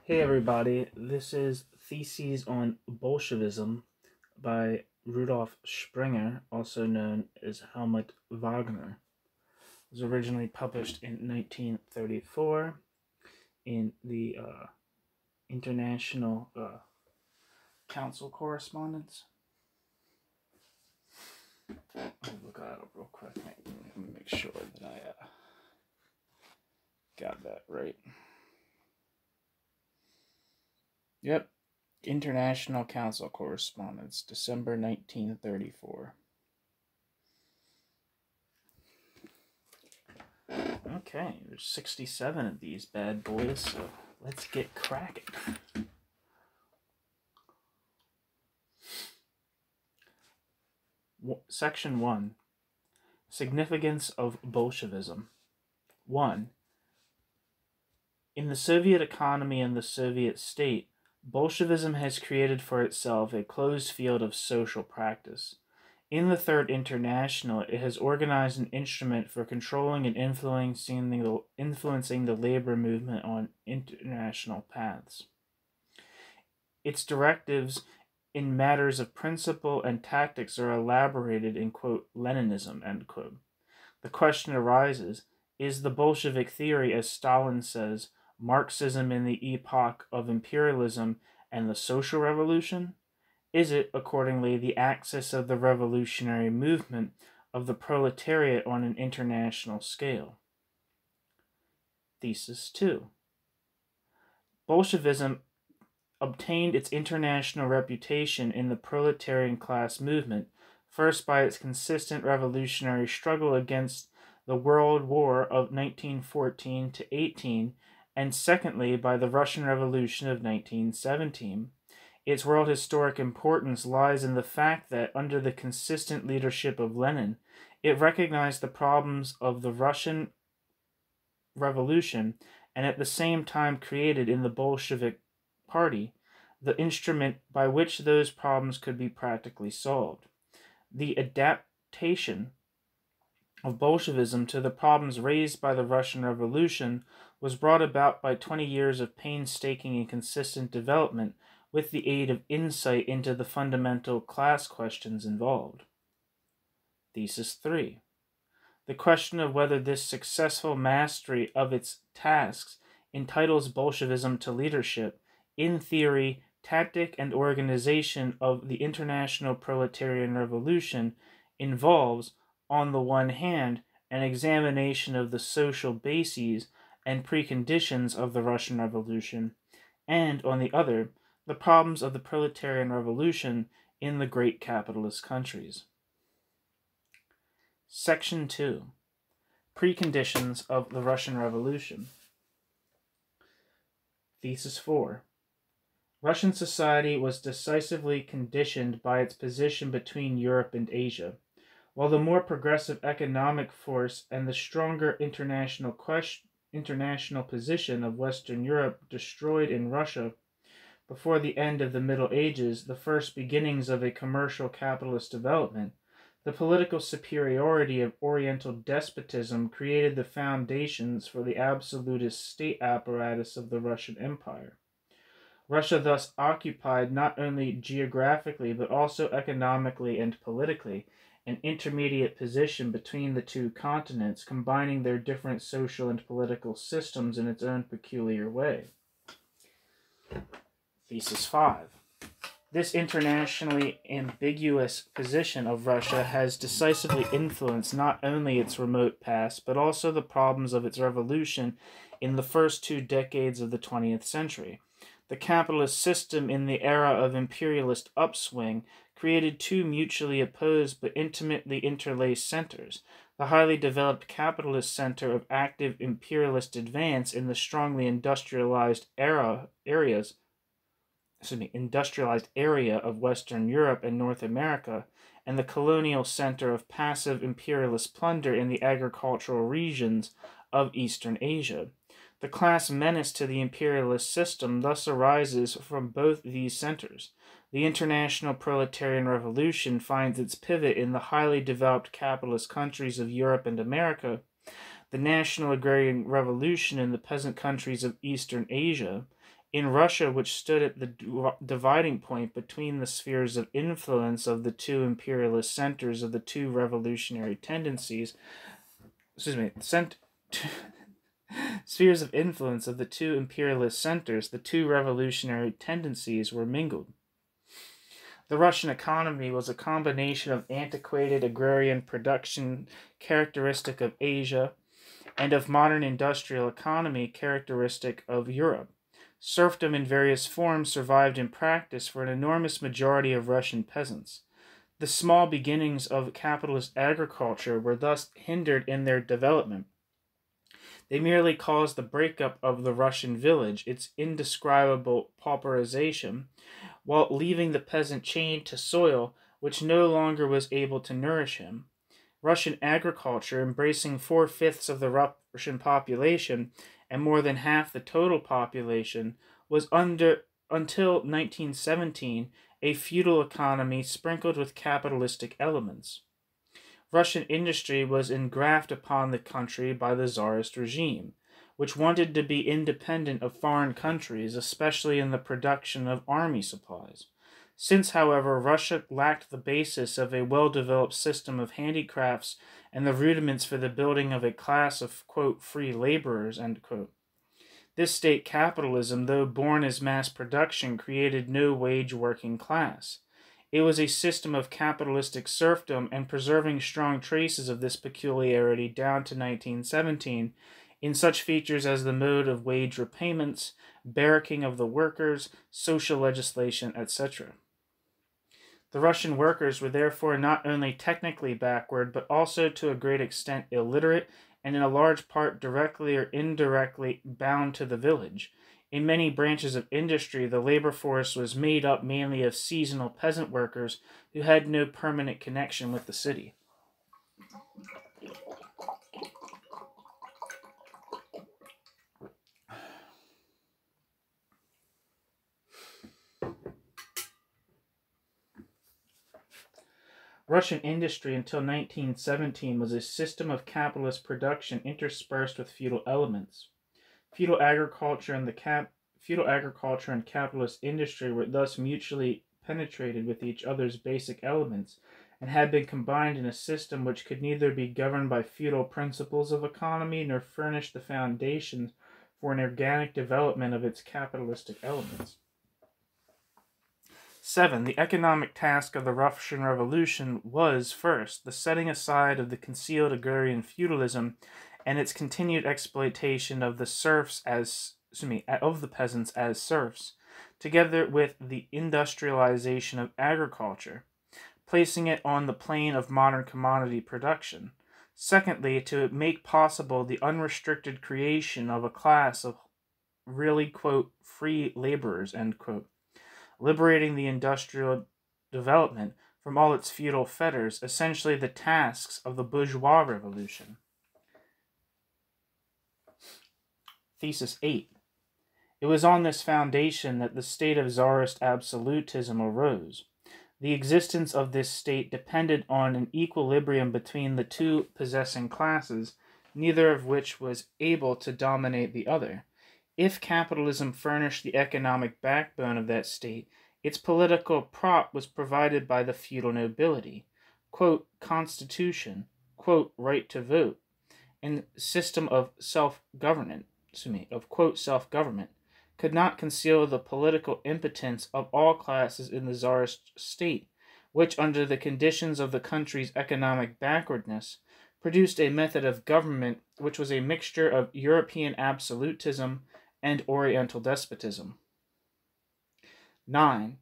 Hey everybody, this is Theses on Bolshevism by Rudolf Sprenger, also known as Helmut Wagner. It was originally published in 1934 in the International Council Correspondence. I'll look that up real quick. Let me make sure that I got that right. Yep. International Council Correspondence, December 1934. Okay, there's 67 of these bad boys, so let's get cracking. Section 1. Significance of Bolshevism. 1. In the Soviet economy and the Soviet state, Bolshevism has created for itself a closed field of social practice. In the Third International, it has organized an instrument for controlling and influencing the labor movement on international paths. Its directives in matters of principle and tactics are elaborated in, quote, Leninism, end quote. The question arises, is the Bolshevik theory, as Stalin says, Marxism in the epoch of imperialism and the social revolution? Is it, accordingly, the axis of the revolutionary movement of the proletariat on an international scale? Thesis 2. Bolshevism obtained its international reputation in the proletarian class movement, first by its consistent revolutionary struggle against the World War of 1914 to 18, and secondly by the Russian Revolution of 1917. Its world historic importance lies in the fact that, under the consistent leadership of Lenin, it recognized the problems of the Russian Revolution and at the same time created in the Bolshevik Party the instrument by which those problems could be practically solved. The adaptation of Bolshevism to the problems raised by the Russian Revolution was brought about by 20 years of painstaking and consistent development with the aid of insight into the fundamental class questions involved. Thesis 3. The question of whether this successful mastery of its tasks entitles Bolshevism to leadership, in theory, tactic, and organization of the international proletarian revolution involves, on the one hand, an examination of the social bases and preconditions of the Russian Revolution, and, on the other, the problems of the proletarian revolution in the great capitalist countries. Section 2. Preconditions of the Russian Revolution. Thesis 4. Russian society was decisively conditioned by its position between Europe and Asia. While the more progressive economic force and the stronger international position of Western Europe destroyed in Russia, before the end of the Middle Ages, the first beginnings of a commercial capitalist development, the political superiority of Oriental despotism created the foundations for the absolutist state apparatus of the Russian Empire. Russia thus occupied not only geographically but also economically and politically an intermediate position between the two continents, combining their different social and political systems in its own peculiar way. Thesis 5. This internationally ambiguous position of Russia has decisively influenced not only its remote past, but also the problems of its revolution in the first 2 decades of the 20th century. The capitalist system in the era of imperialist upswing created 2 mutually opposed but intimately interlaced centers: the highly developed capitalist center of active imperialist advance in the strongly industrialized area of Western Europe and North America, and the colonial center of passive imperialist plunder in the agricultural regions of Eastern Asia. The class menace to the imperialist system thus arises from both these centers. The international proletarian revolution finds its pivot in the highly developed capitalist countries of Europe and America. The national agrarian revolution in the peasant countries of Eastern Asia, In Russia, which stood at the dividing point between the spheres of influence of the two imperialist centers of the two revolutionary tendencies, spheres of influence of the two imperialist centers, the two revolutionary tendencies were mingled. The Russian economy was a combination of antiquated agrarian production characteristic of Asia and of modern industrial economy characteristic of Europe. Serfdom in various forms survived in practice for an enormous majority of Russian peasants. The small beginnings of capitalist agriculture were thus hindered in their development. They merely caused the breakup of the Russian village, its indescribable pauperization, while leaving the peasant chained to soil which no longer was able to nourish him. Russian agriculture, embracing 4/5 of the Russian population and more than half the total population, was until 1917 a feudal economy sprinkled with capitalistic elements. Russian industry was engrafted upon the country by the Tsarist regime, which wanted to be independent of foreign countries, especially in the production of army supplies. Since, however, Russia lacked the basis of a well-developed system of handicrafts and the rudiments for the building of a class of, quote, free laborers, end quote. This state capitalism, though born as mass production, created no wage working class. It was a system of capitalistic serfdom, and preserving strong traces of this peculiarity down to 1917, in such features as the mode of wage repayments, barracking of the workers, social legislation, etc. The Russian workers were therefore not only technically backward, but also to a great extent illiterate, and in a large part directly or indirectly bound to the village. In many branches of industry, the labor force was made up mainly of seasonal peasant workers who had no permanent connection with the city. Russian industry until 1917 was a system of capitalist production interspersed with feudal elements. Feudal agriculture and capitalist industry were thus mutually penetrated with each other's basic elements, and had been combined in a system which could neither be governed by feudal principles of economy nor furnish the foundations for an organic development of its capitalistic elements. 7. The economic task of the Russian Revolution was, first, the setting aside of the concealed agrarian feudalism and its continued exploitation of the peasants as serfs, together with the industrialization of agriculture, placing it on the plane of modern commodity production. Secondly, to make possible the unrestricted creation of a class of really, quote, free laborers, end quote, liberating the industrial development from all its feudal fetters, essentially the tasks of the bourgeois revolution. Thesis 8. It was on this foundation that the state of Tsarist absolutism arose. The existence of this state depended on an equilibrium between the two possessing classes, neither of which was able to dominate the other. If capitalism furnished the economic backbone of that state, its political prop was provided by the feudal nobility, quote, constitution, quote, right to vote, and system of self-government, could not conceal the political impotence of all classes in the Tsarist state, which, under the conditions of the country's economic backwardness, produced a method of government which was a mixture of European absolutism and Oriental despotism. 9.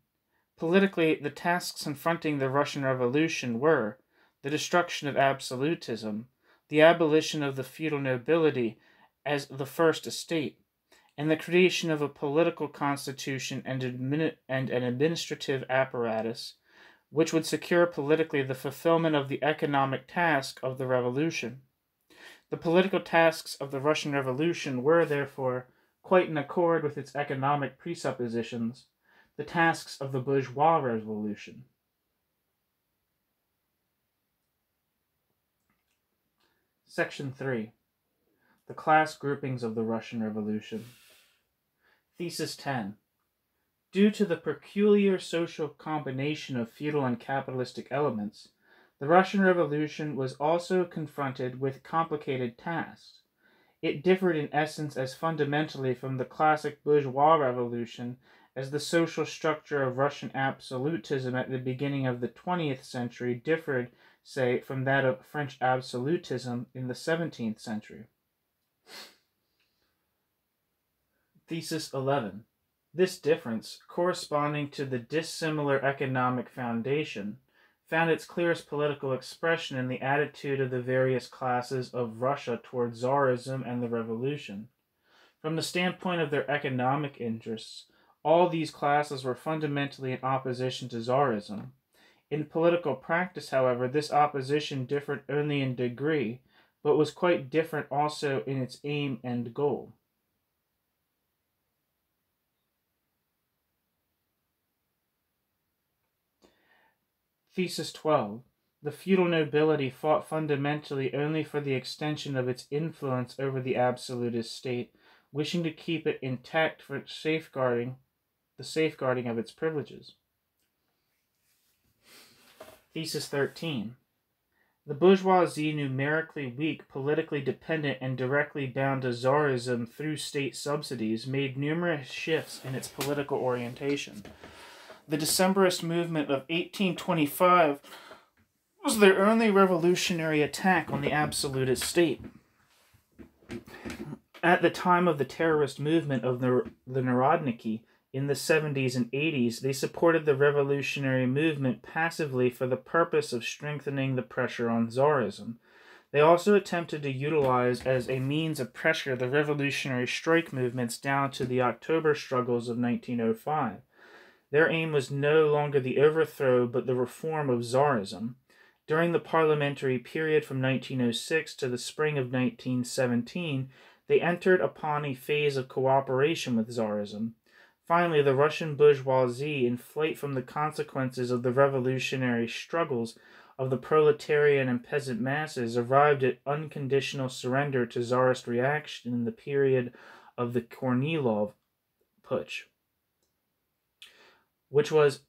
Politically, the tasks confronting the Russian Revolution were the destruction of absolutism, the abolition of the feudal nobility as the first estate, and the creation of a political constitution and an administrative apparatus which would secure politically the fulfillment of the economic task of the revolution. The political tasks of the Russian Revolution were, therefore, quite in accord with its economic presuppositions, the tasks of the bourgeois revolution. Section 3. The class groupings of the Russian Revolution. Thesis 10. Due to the peculiar social combination of feudal and capitalistic elements, the Russian Revolution was also confronted with complicated tasks. It differed in essence as fundamentally from the classic bourgeois revolution as the social structure of Russian absolutism at the beginning of the 20th century differed, say, from that of French absolutism in the 17th century. Thesis 11. This difference, corresponding to the dissimilar economic foundation, found its clearest political expression in the attitude of the various classes of Russia toward Tsarism and the Revolution. From the standpoint of their economic interests, all these classes were fundamentally in opposition to Tsarism. In political practice, however, this opposition differed only in degree, but was quite different also in its aim and goal. Thesis 12. The feudal nobility fought fundamentally only for the extension of its influence over the absolutist state, wishing to keep it intact for the safeguarding of its privileges. Thesis 13. The bourgeoisie, numerically weak, politically dependent, and directly bound to Tsarism through state subsidies, made numerous shifts in its political orientation. The Decembrist movement of 1825 was their only revolutionary attack on the absolutist state. At the time of the terrorist movement of the Narodniki in the 70s and 80s, they supported the revolutionary movement passively for the purpose of strengthening the pressure on Tsarism. They also attempted to utilize as a means of pressure the revolutionary strike movements down to the October struggles of 1905. Their aim was no longer the overthrow but the reform of Tsarism. During the parliamentary period from 1906 to the spring of 1917, they entered upon a phase of cooperation with Tsarism. Finally, the Russian bourgeoisie, in flight from the consequences of the revolutionary struggles of the proletarian and peasant masses, arrived at unconditional surrender to Tsarist reaction in the period of the Kornilov Putsch, which was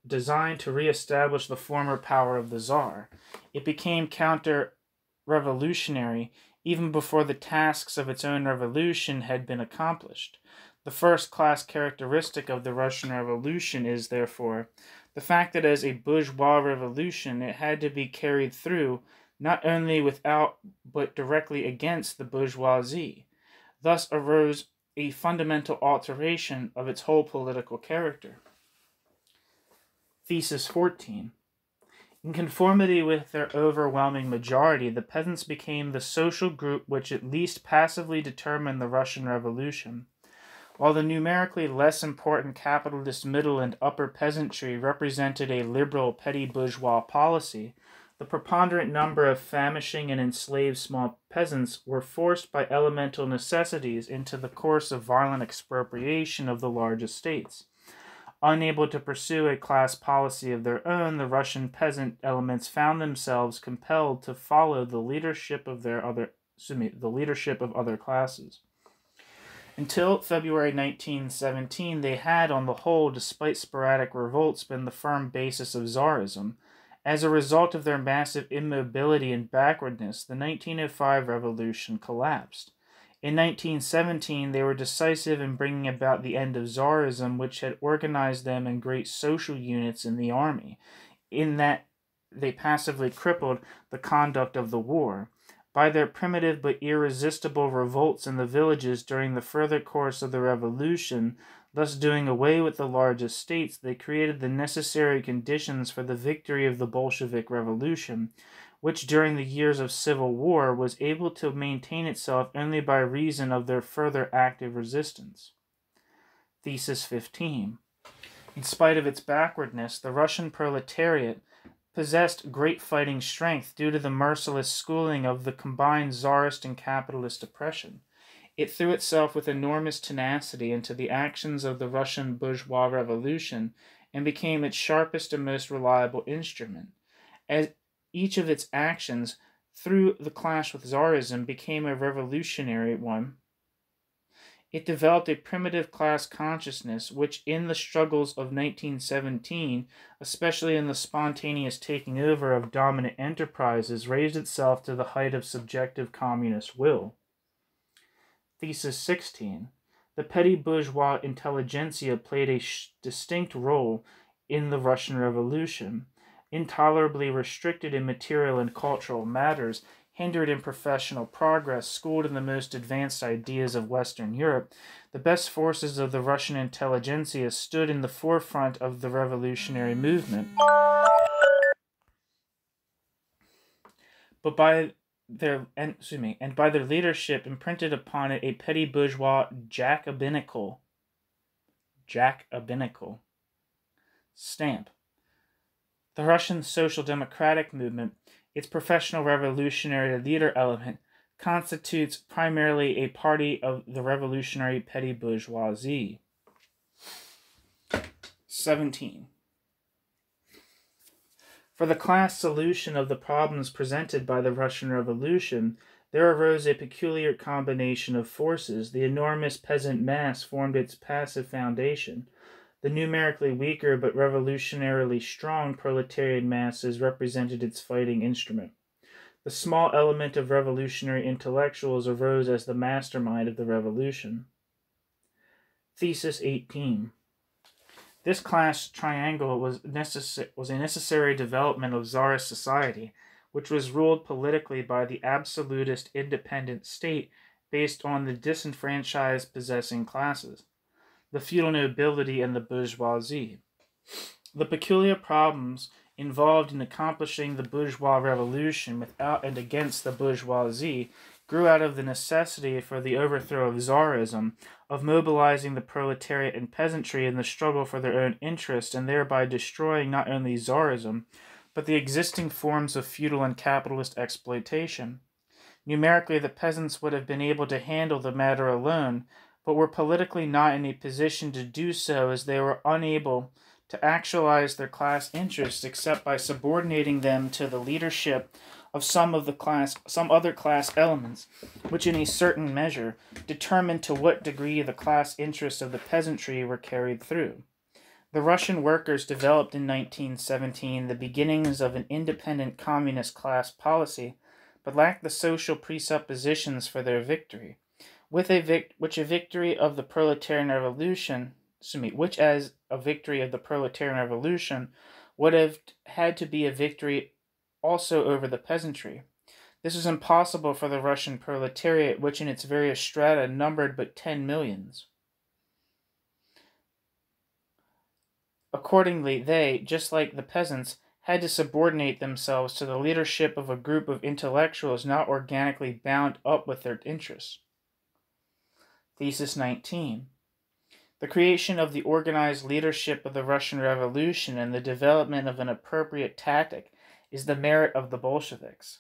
designed to reestablish the former power of the Tsar. It became counter-revolutionary even before the tasks of its own revolution had been accomplished. The first-class characteristic of the Russian Revolution is, therefore, the fact that as a bourgeois revolution it had to be carried through not only without but directly against the bourgeoisie. Thus arose a fundamental alteration of its whole political character. Thesis 14. In conformity with their overwhelming majority, the peasants became the social group which at least passively determined the Russian Revolution. While the numerically less important capitalist middle and upper peasantry represented a liberal petty bourgeois policy, the preponderant number of famishing and enslaved small peasants were forced by elemental necessities into the course of violent expropriation of the large estates. Unable to pursue a class policy of their own, the Russian peasant elements found themselves compelled to follow the leadership of other classes. Until February 1917, they had, on the whole, despite sporadic revolts, been the firm basis of Tsarism. As a result of their massive immobility and backwardness, the 1905 revolution collapsed. In 1917, they were decisive in bringing about the end of Tsarism, which had organized them in great social units in the army, in that they passively crippled the conduct of the war. By their primitive but irresistible revolts in the villages during the further course of the revolution, thus doing away with the large estates, they created the necessary conditions for the victory of the Bolshevik Revolution, which during the years of civil war was able to maintain itself only by reason of their further active resistance. Thesis 15. In spite of its backwardness, the Russian proletariat possessed great fighting strength due to the merciless schooling of the combined Tsarist and capitalist oppression. It threw itself with enormous tenacity into the actions of the Russian bourgeois revolution and became its sharpest and most reliable instrument. As each of its actions through the clash with Tsarism became a revolutionary one, It developed a primitive class consciousness which, in the struggles of 1917, especially in the spontaneous taking over of dominant enterprises, raised itself to the height of subjective communist will. Thesis 16. The petty bourgeois intelligentsia played a distinct role in the Russian Revolution. Intolerably restricted in material and cultural matters, hindered in professional progress, schooled in the most advanced ideas of Western Europe, the best forces of the Russian intelligentsia stood in the forefront of the revolutionary movement. But by their leadership imprinted upon it a petty bourgeois Jacobinical stamp. The Russian Social Democratic movement, its professional revolutionary leader element, constitutes primarily a party of the revolutionary petty bourgeoisie. 17. For the class solution of the problems presented by the Russian Revolution, there arose a peculiar combination of forces. The enormous peasant mass formed its passive foundation. The numerically weaker but revolutionarily strong proletarian masses represented its fighting instrument. The small element of revolutionary intellectuals arose as the mastermind of the revolution. Thesis 18. This class triangle was a necessary development of Tsarist society, which was ruled politically by the absolutist independent state based on the disenfranchised possessing classes, the feudal nobility, and the bourgeoisie. The peculiar problems involved in accomplishing the bourgeois revolution without and against the bourgeoisie grew out of the necessity for the overthrow of Tsarism, of mobilizing the proletariat and peasantry in the struggle for their own interest, and thereby destroying not only Tsarism, but the existing forms of feudal and capitalist exploitation. Numerically, the peasants would have been able to handle the matter alone, but were politically not in a position to do so, as they were unable to actualize their class interests except by subordinating them to the leadership of some other class elements, which in a certain measure determined to what degree the class interests of the peasantry were carried through. The Russian workers developed in 1917 the beginnings of an independent communist class policy, but lacked the social presuppositions for their victory. Which as a victory of the proletarian revolution would have had to be a victory also over the peasantry. This was impossible for the Russian proletariat, which in its various strata numbered but 10 millions. Accordingly, they, just like the peasants, had to subordinate themselves to the leadership of a group of intellectuals not organically bound up with their interests. Thesis 19. The creation of the organized leadership of the Russian Revolution and the development of an appropriate tactic is the merit of the Bolsheviks.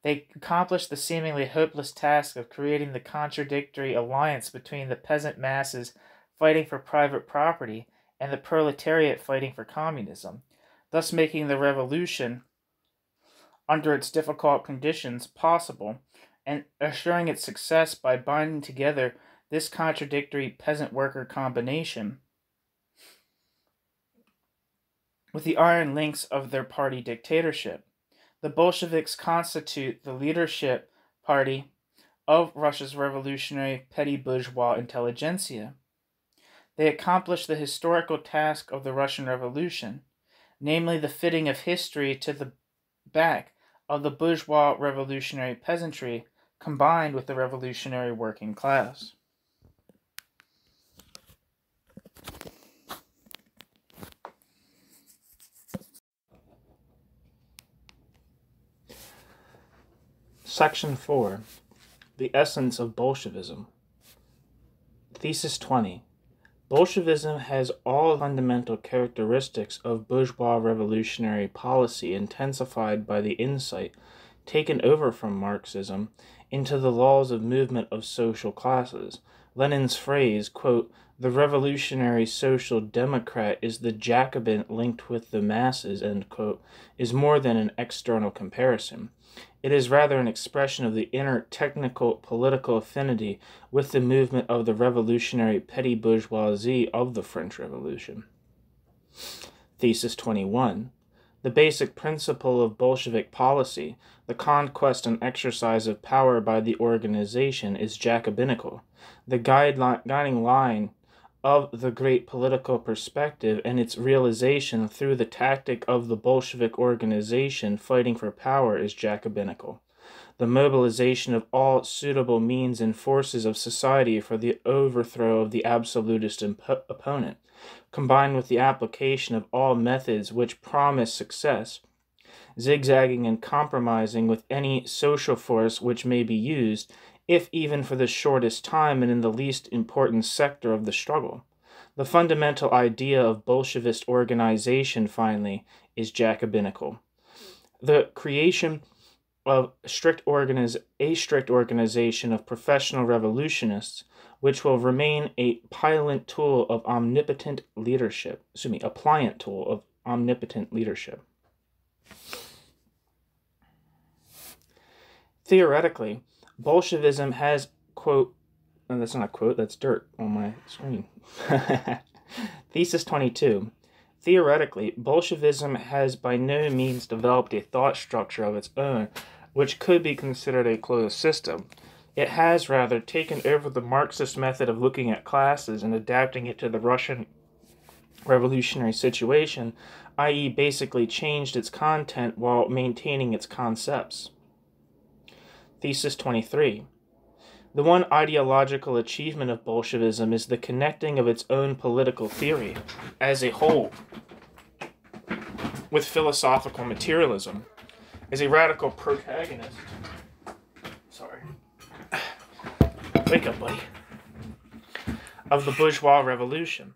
They accomplished the seemingly hopeless task of creating the contradictory alliance between the peasant masses fighting for private property and the proletariat fighting for communism, thus making the revolution, under its difficult conditions, possible, and assuring its success by binding together this contradictory peasant-worker combination with the iron links of their party dictatorship. The Bolsheviks constitute the leadership party of Russia's revolutionary petty bourgeois intelligentsia. They accomplish the historical task of the Russian Revolution, namely the fitting of history to the back of the bourgeois revolutionary peasantry combined with the revolutionary working class. Section 4. The Essence of Bolshevism. Thesis 20. Bolshevism has all fundamental characteristics of bourgeois revolutionary policy intensified by the insight taken over from Marxism into the laws of movement of social classes. Lenin's phrase, quote, "The revolutionary social democrat is the Jacobin linked with the masses," end quote, is more than an external comparison. It is rather an expression of the inner technical political affinity with the movement of the revolutionary petty bourgeoisie of the French Revolution. Thesis 21. The basic principle of Bolshevik policy, the conquest and exercise of power by the organization, is Jacobinical, the guiding line of the great political perspective, and its realization through the tactic of the Bolshevik organization fighting for power is Jacobinical. The mobilization of all suitable means and forces of society for the overthrow of the absolutist opponent, combined with the application of all methods which promise success, zigzagging and compromising with any social force which may be used, if even for the shortest time and in the least important sector of the struggle. The fundamental idea of Bolshevist organization, finally, is Jacobinical. The creation of a strict organization of professional revolutionists, which will remain a pliant tool of omnipotent leadership. Theoretically, Bolshevism has, quote, no, that's not a quote, that's dirt on my screen. Thesis 22. Theoretically, Bolshevism has by no means developed a thought structure of its own, which could be considered a closed system. It has, rather, taken over the Marxist method of looking at classes and adapting it to the Russian revolutionary situation, i.e., basically changed its content while maintaining its concepts. Thesis 23. The one ideological achievement of Bolshevism is the connecting of its own political theory as a whole with philosophical materialism. As a radical protagonist, wake up, buddy, of the bourgeois revolution.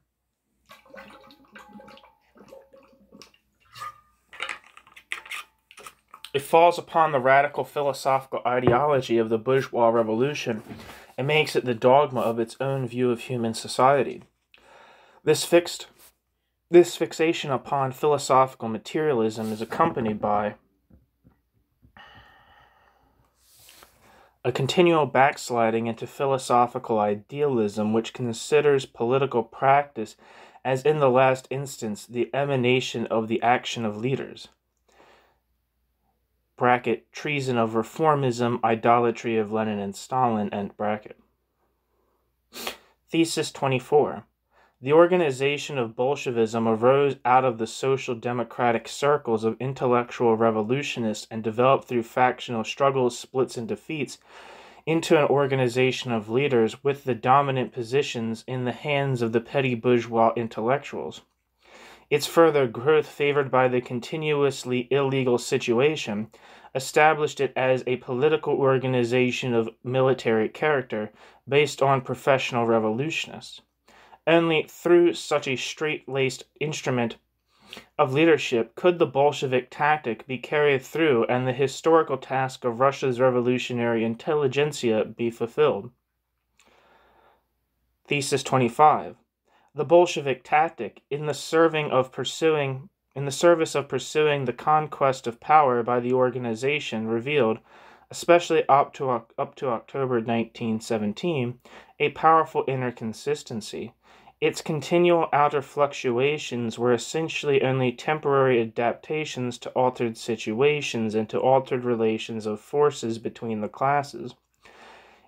It falls upon the radical philosophical ideology of the bourgeois revolution and makes it the dogma of its own view of human society. This fixation upon philosophical materialism is accompanied by a continual backsliding into philosophical idealism, which considers political practice as, in the last instance, the emanation of the action of leaders. Bracket, treason of reformism, idolatry of Lenin and Stalin, end bracket. Thesis 24. The organization of Bolshevism arose out of the social democratic circles of intellectual revolutionists and developed through factional struggles, splits, and defeats into an organization of leaders with the dominant positions in the hands of the petty bourgeois intellectuals. Its further growth, favored by the continuously illegal situation, established it as a political organization of military character based on professional revolutionists. Only through such a straight-laced instrument of leadership could the Bolshevik tactic be carried through and the historical task of Russia's revolutionary intelligentsia be fulfilled. Thesis 25. The Bolshevik tactic, in the service of pursuing the conquest of power by the organization, revealed, especially up to October 1917, a powerful inner consistency. Its continual outer fluctuations were essentially only temporary adaptations to altered situations and to altered relations of forces between the classes.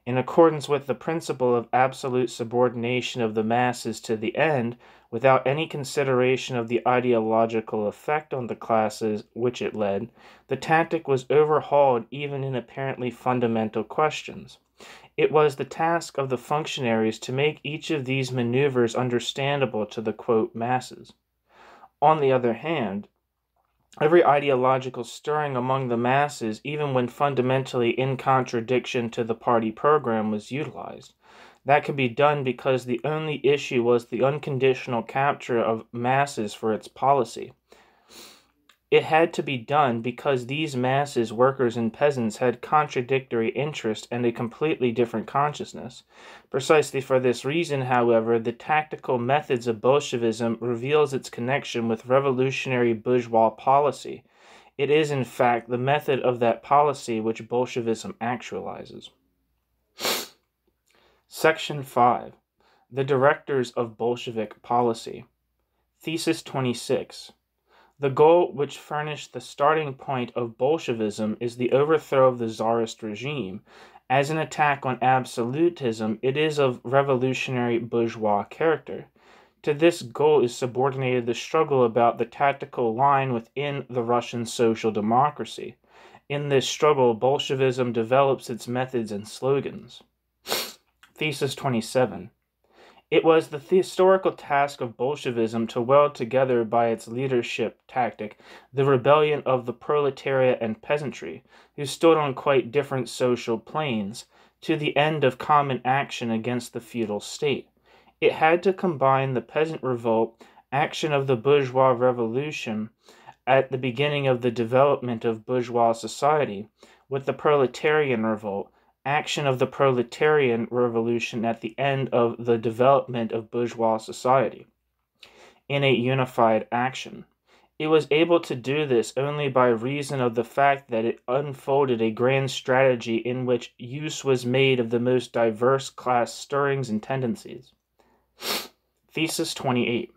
In accordance with the principle of absolute subordination of the masses to the end, without any consideration of the ideological effect on the classes which it led, the tactic was overhauled even in apparently fundamental questions. It was the task of the functionaries to make each of these maneuvers understandable to the, quote, masses. On the other hand, every ideological stirring among the masses, even when fundamentally in contradiction to the party program, was utilized. That could be done because the only issue was the unconditional capture of masses for its policy. It had to be done because these masses, workers and peasants, had contradictory interests and a completely different consciousness. Precisely for this reason, however, the tactical methods of Bolshevism reveals its connection with revolutionary bourgeois policy. It is, in fact, the method of that policy which Bolshevism actualizes. Section 5. The Directors of Bolshevik Policy. Thesis 26. The goal which furnished the starting point of Bolshevism is the overthrow of the Tsarist regime. As an attack on absolutism, it is of revolutionary bourgeois character. To this goal is subordinated the struggle about the tactical line within the Russian social democracy. In this struggle, Bolshevism develops its methods and slogans. Thesis 27. It was the historical task of Bolshevism to weld together by its leadership tactic the rebellion of the proletariat and peasantry, who stood on quite different social planes, to the end of common action against the feudal state. It had to combine the peasant revolt, action of the bourgeois revolution at the beginning of the development of bourgeois society, with the proletarian revolt, action of the proletarian revolution at the end of the development of bourgeois society, in a unified action. It was able to do this only by reason of the fact that it unfolded a grand strategy in which use was made of the most diverse class stirrings and tendencies. Thesis 28.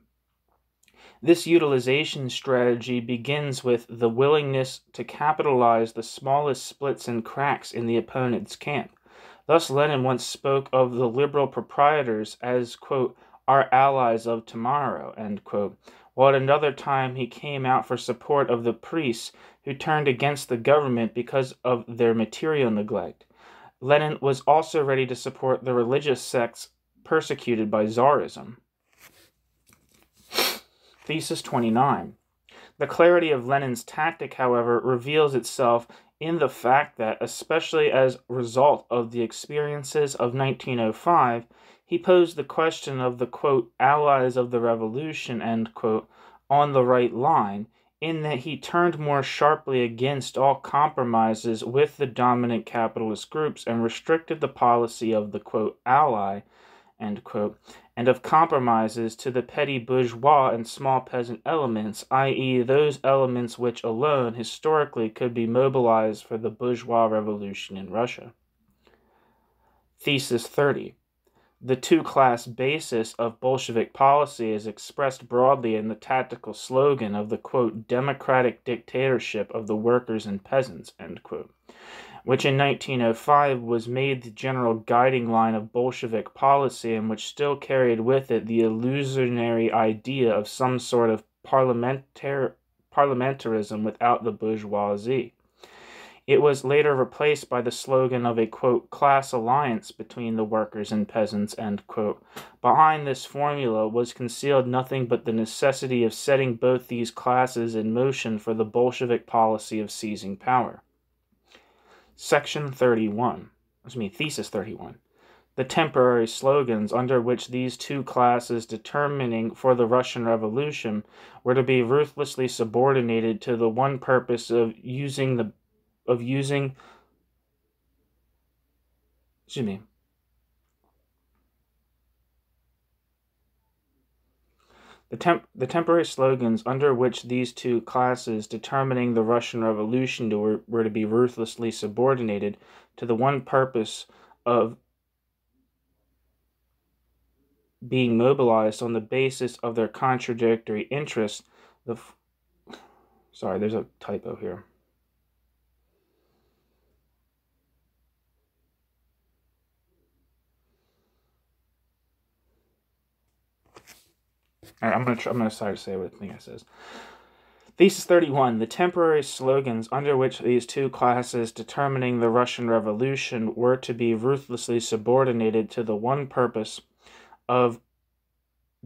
This utilization strategy begins with the willingness to capitalize the smallest splits and cracks in the opponent's camp. Thus Lenin once spoke of the liberal proprietors as, quote, our allies of tomorrow, end quote, while at another time he came out for support of the priests who turned against the government because of their material neglect. Lenin was also ready to support the religious sects persecuted by Tsarism. Thesis 29. The clarity of Lenin's tactic, however, reveals itself in the fact that, especially as a result of the experiences of 1905, he posed the question of the, quote, allies of the revolution, end quote, on the right line, in that he turned more sharply against all compromises with the dominant capitalist groups and restricted the policy of the, quote, ally, end quote, and of compromises to the petty bourgeois and small peasant elements, i.e. those elements which alone historically could be mobilized for the bourgeois revolution in Russia. Thesis 30. The two-class basis of Bolshevik policy is expressed broadly in the tactical slogan of the, quote, democratic dictatorship of the workers and peasants, end quote, which in 1905 was made the general guiding line of Bolshevik policy and which still carried with it the illusionary idea of some sort of parliamentarism without the bourgeoisie. It was later replaced by the slogan of a, quote, class alliance between the workers and peasants, end quote. Behind this formula was concealed nothing but the necessity of setting both these classes in motion for the Bolshevik policy of seizing power. Thesis 31. The temporary slogans under which these two classes determining for the Russian Revolution were to be ruthlessly subordinated to the one purpose of using the temporary slogans under which these two classes determining the Russian Revolution were to be ruthlessly subordinated to the one purpose of being mobilized on the basis of their contradictory interests. Sorry, there's a typo here. All right, I'm gonna try to say what I think it says. Thesis 31. The temporary slogans under which these two classes determining the Russian Revolution were to be ruthlessly subordinated to the one purpose of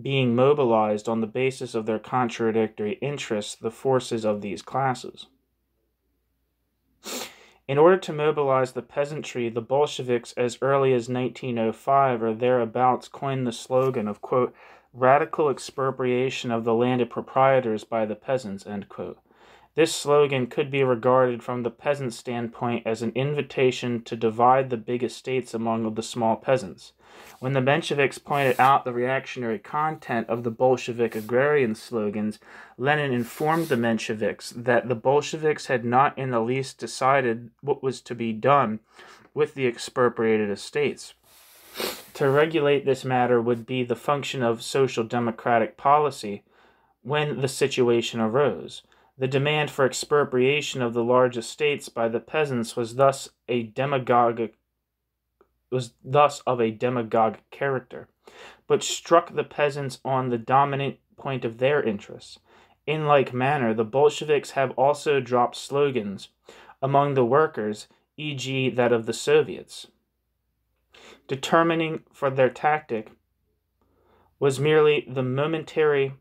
being mobilized on the basis of their contradictory interests, the forces of these classes. In order to mobilize the peasantry, the Bolsheviks as early as 1905 or thereabouts coined the slogan of, quote, radical expropriation of the landed proprietors by the peasants, end quote. This slogan could be regarded from the peasant standpoint as an invitation to divide the big estates among the small peasants. When the Mensheviks pointed out the reactionary content of the Bolshevik agrarian slogans, Lenin informed the Mensheviks that the Bolsheviks had not in the least decided what was to be done with the expropriated estates. To regulate this matter would be the function of social democratic policy when the situation arose. The demand for expropriation of the large estates by the peasants was thus of a demagogic character, but struck the peasants on the dominant point of their interests. In like manner, the Bolsheviks have also dropped slogans among the workers, e.g. that of the Soviets. Determining for their tactic was merely the momentary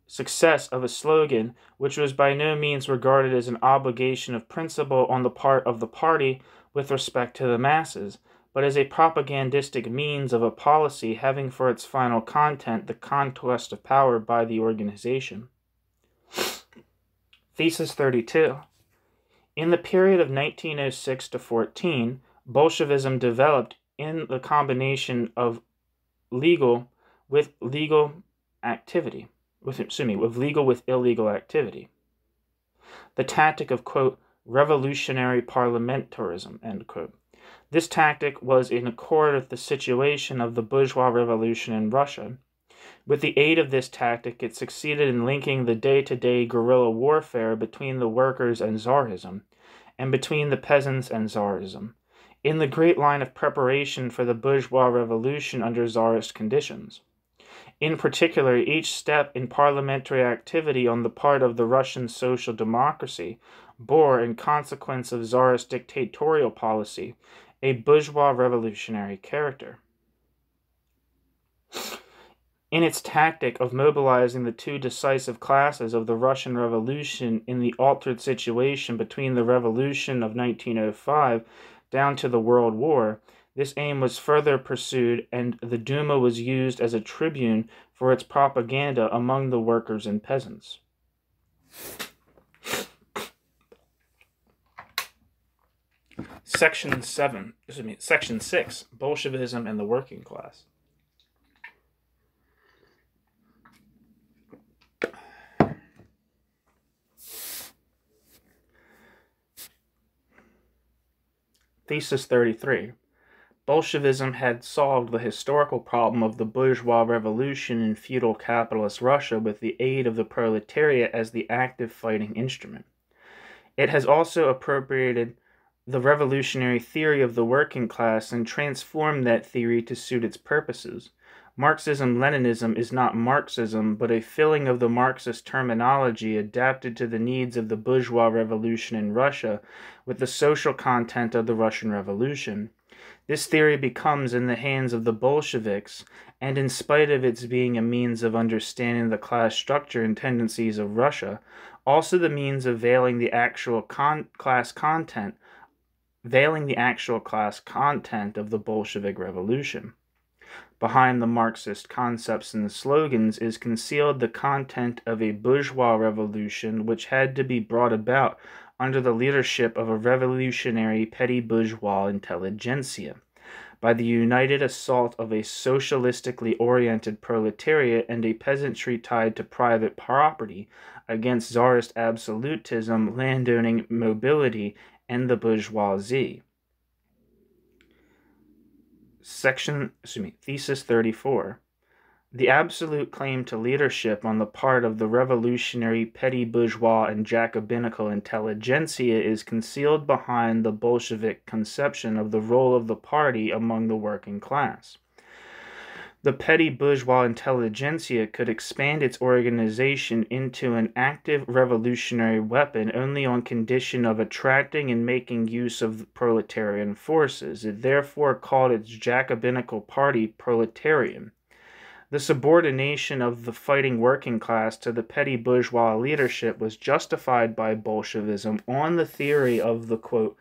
success of a slogan, which was by no means regarded as an obligation of principle on the part of the party with respect to the masses, but as a propagandistic means of a policy having for its final content the conquest of power by the organization. Thesis 32. In the period of 1906 to 14, Bolshevism developed in the combination of legal with illegal activity. With illegal activity. The tactic of, quote, revolutionary parliamentarism, end quote. This tactic was in accord with the situation of the bourgeois revolution in Russia. With the aid of this tactic, it succeeded in linking the day-to-day guerrilla warfare between the workers and Tsarism, and between the peasants and Tsarism, in the great line of preparation for the bourgeois revolution under Tsarist conditions. In particular, each step in parliamentary activity on the part of the Russian social democracy bore, in consequence of Tsarist dictatorial policy, a bourgeois revolutionary character. In its tactic of mobilizing the two decisive classes of the Russian Revolution in the altered situation between the Revolution of 1905 down to the World War, this aim was further pursued, and the Duma was used as a tribune for its propaganda among the workers and peasants. Section 6, Bolshevism and the working class. Thesis 33. Bolshevism had solved the historical problem of the bourgeois revolution in feudal capitalist Russia with the aid of the proletariat as the active fighting instrument. It has also appropriated the revolutionary theory of the working class and transformed that theory to suit its purposes. Marxism-Leninism is not Marxism, but a filling of the Marxist terminology adapted to the needs of the bourgeois revolution in Russia with the social content of the Russian Revolution. This theory becomes, in the hands of the Bolsheviks, and in spite of its being a means of understanding the class structure and tendencies of Russia, also the means of veiling the actual class content of the Bolshevik Revolution. Behind the Marxist concepts and slogans is concealed the content of a bourgeois revolution which had to be brought about under the leadership of a revolutionary petty bourgeois intelligentsia, by the united assault of a socialistically oriented proletariat and a peasantry tied to private property against Tsarist absolutism, landowning mobility, and the bourgeoisie. Thesis 34. The absolute claim to leadership on the part of the revolutionary petty bourgeois and Jacobinical intelligentsia is concealed behind the Bolshevik conception of the role of the party among the working class. The petty bourgeois intelligentsia could expand its organization into an active revolutionary weapon only on condition of attracting and making use of the proletarian forces. It therefore called its Jacobinical party proletarian. The subordination of the fighting working class to the petty bourgeois leadership was justified by Bolshevism on the theory of the, quote,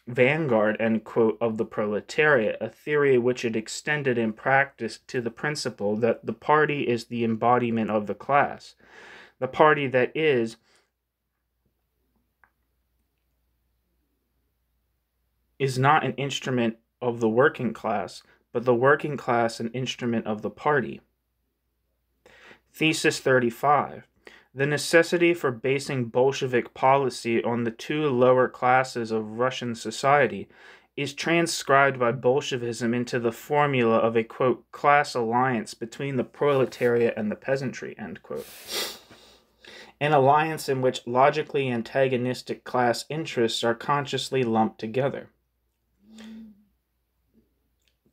vanguard, end quote, of the proletariat, a theory which it extended in practice to the principle that the party is the embodiment of the class. The party, that is, is not an instrument of the working class, but the working class an instrument of the party. Thesis 35. The necessity for basing Bolshevik policy on the two lower classes of Russian society is transcribed by Bolshevism into the formula of a, quote, class alliance between the proletariat and the peasantry, end quote. An alliance in which logically antagonistic class interests are consciously lumped together.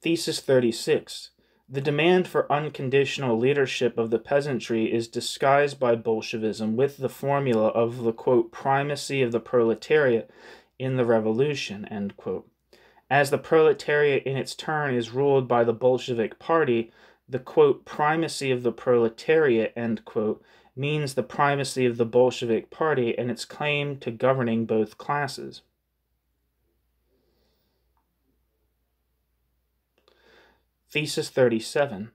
Thesis 36. The demand for unconditional leadership of the peasantry is disguised by Bolshevism with the formula of the, quote, primacy of the proletariat in the revolution, end quote. As the proletariat in its turn is ruled by the Bolshevik Party, the, quote, primacy of the proletariat, end quote, means the primacy of the Bolshevik Party and its claim to governing both classes. Thesis 37.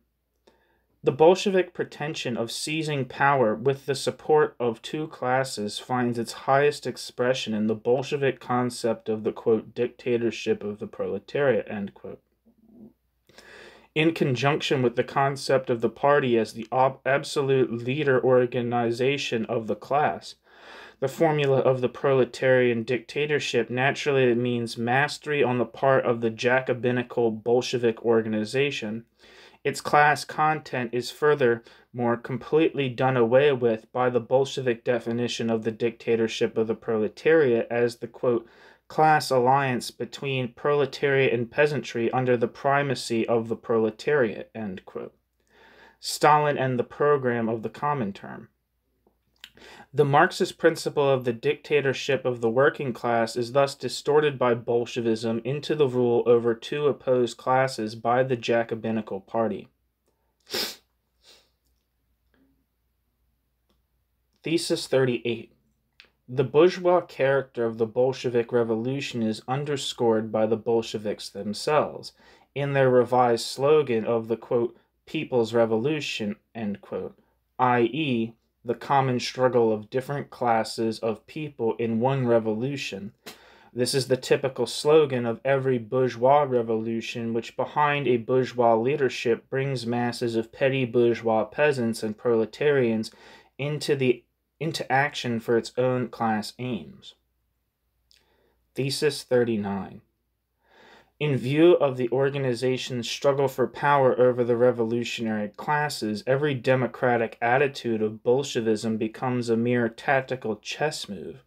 The Bolshevik pretension of seizing power with the support of two classes finds its highest expression in the Bolshevik concept of the, quote, dictatorship of the proletariat, end quote. In conjunction with the concept of the party as the absolute leader organization of the class, the formula of the proletarian dictatorship naturally means mastery on the part of the Jacobinical Bolshevik organization. Its class content is furthermore completely done away with by the Bolshevik definition of the dictatorship of the proletariat as the, quote, class alliance between proletariat and peasantry under the primacy of the proletariat, end quote. Stalin and the program of the Comintern. The Marxist principle of the dictatorship of the working class is thus distorted by Bolshevism into the rule over two opposed classes by the Jacobinical Party. Thesis 38. The bourgeois character of the Bolshevik Revolution is underscored by the Bolsheviks themselves in their revised slogan of the, quote, People's Revolution, end quote, i.e., the common struggle of different classes of people in one revolution. This is the typical slogan of every bourgeois revolution, which behind a bourgeois leadership brings masses of petty bourgeois peasants and proletarians into action for its own class aims. Thesis 39. In view of the organization's struggle for power over the revolutionary classes, every democratic attitude of Bolshevism becomes a mere tactical chess move.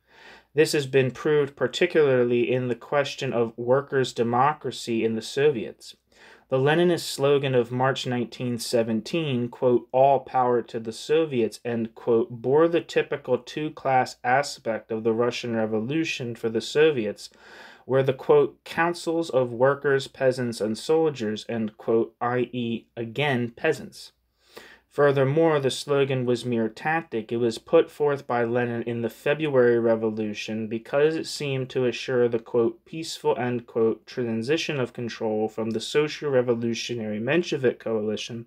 This has been proved particularly in the question of workers' democracy in the Soviets. The Leninist slogan of March 1917, quote, all power to the Soviets, end quote, bore the typical two-class aspect of the Russian Revolution for the Soviets, where the, quote, councils of workers, peasants, and soldiers, end quote, i.e., again, peasants. Furthermore, the slogan was mere tactic. It was put forth by Lenin in the February Revolution because it seemed to assure the, quote, peaceful, end quote, transition of control from the Social-Revolutionary Menshevik coalition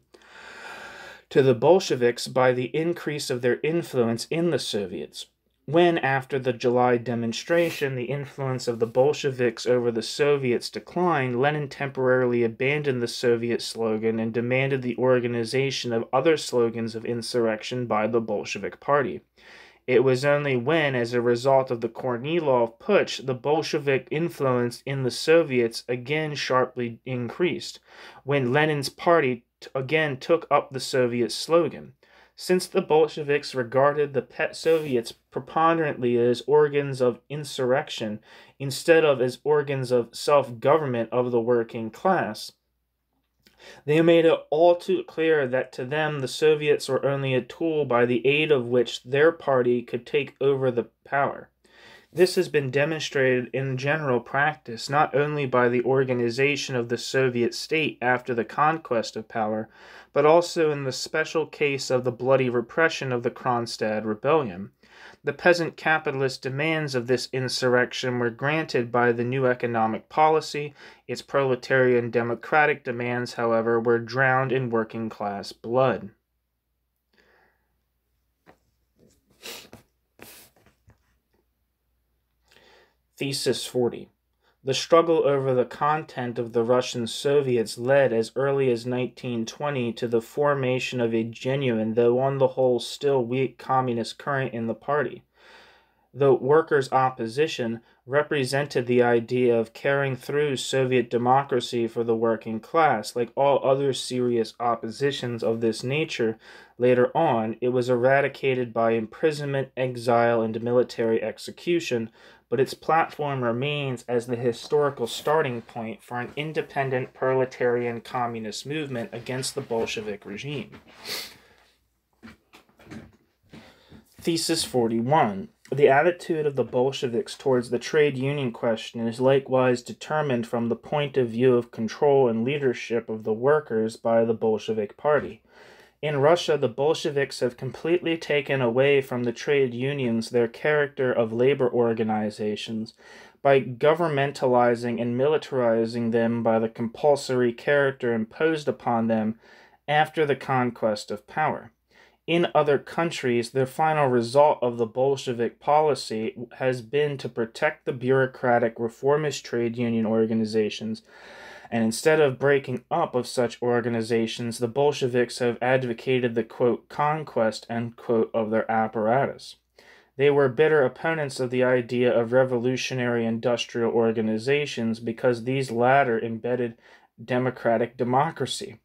to the Bolsheviks by the increase of their influence in the Soviets. When, after the July demonstration, the influence of the Bolsheviks over the Soviets declined, Lenin temporarily abandoned the Soviet slogan and demanded the organization of other slogans of insurrection by the Bolshevik Party. It was only when, as a result of the Kornilov Putsch, the Bolshevik influence in the Soviets again sharply increased, when Lenin's party again took up the Soviet slogan. Since the Bolsheviks regarded the Soviets preponderantly as organs of insurrection instead of as organs of self-government of the working class, they made it all too clear that to them the Soviets were only a tool by the aid of which their party could take over the power. This has been demonstrated in general practice not only by the organization of the Soviet state after the conquest of power, but also in the special case of the bloody repression of the Kronstadt Rebellion. The peasant capitalist demands of this insurrection were granted by the new economic policy. Its proletarian democratic demands, however, were drowned in working class blood. Thesis 40. The struggle over the content of the Russian Soviets led as early as 1920 to the formation of a genuine, though on the whole still weak, communist current in the party. The workers' opposition represented the idea of carrying through Soviet democracy for the working class. Like all other serious oppositions of this nature, later on, it was eradicated by imprisonment, exile, and military execution, but its platform remains as the historical starting point for an independent proletarian communist movement against the Bolshevik regime. Thesis 41. The attitude of the Bolsheviks towards the trade union question is likewise determined from the point of view of control and leadership of the workers by the Bolshevik Party. In Russia, the Bolsheviks have completely taken away from the trade unions their character of labor organizations by governmentalizing and militarizing them by the compulsory character imposed upon them after the conquest of power. In other countries, the final result of the Bolshevik policy has been to protect the bureaucratic reformist trade union organizations, and instead of breaking up of such organizations, the Bolsheviks have advocated the, quote, conquest, end quote, of their apparatus. They were bitter opponents of the idea of revolutionary industrial organizations because these latter embodied democratic democracy.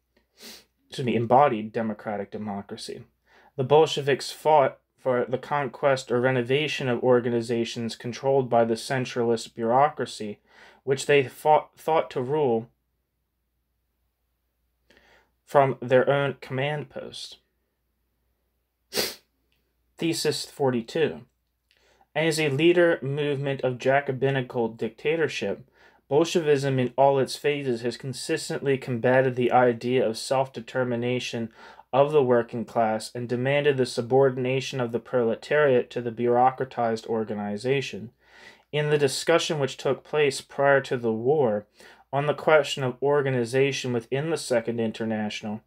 The Bolsheviks fought for the conquest or renovation of organizations controlled by the centralist bureaucracy, which they thought to rule from their own command post. Thesis 42. As a leader movement of Jacobinical dictatorship, Bolshevism in all its phases has consistently combated the idea of self-determination of the working class and demanded the subordination of the proletariat to the bureaucratized organization. In the discussion which took place prior to the war on the question of organization within the Second International,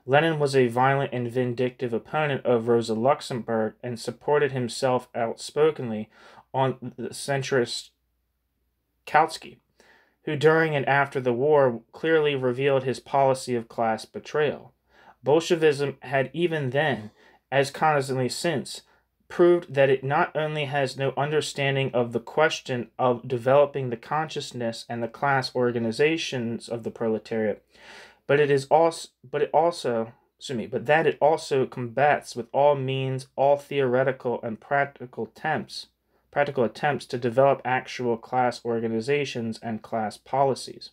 Lenin was a violent and vindictive opponent of Rosa Luxemburg and supported himself outspokenly on the centrist Kautsky, who during and after the war clearly revealed his policy of class betrayal. Bolshevism had even then, as constantly since, proved that it not only has no understanding of the question of developing the consciousness and the class organizations of the proletariat, but that it also combats with all means all theoretical and practical attempts to develop actual class organizations and class policies.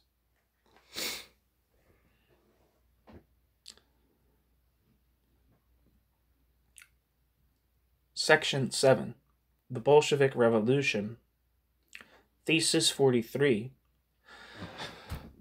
Section 7. The Bolshevik Revolution. Thesis 43.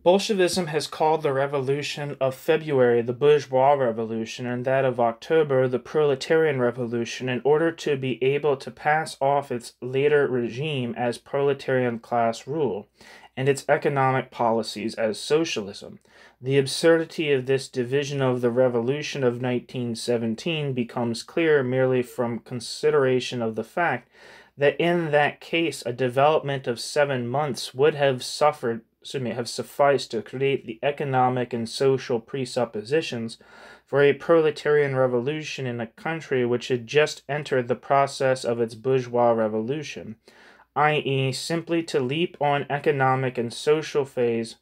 Bolshevism has called the revolution of February the bourgeois revolution and that of October the proletarian revolution in order to be able to pass off its later regime as proletarian class rule and its economic policies as socialism. The absurdity of this division of the revolution of 1917 becomes clear merely from consideration of the fact that in that case a development of 7 months would have sufficed to create the economic and social presuppositions for a proletarian revolution in a country which had just entered the process of its bourgeois revolution, i.e., simply to leap an economic and social phase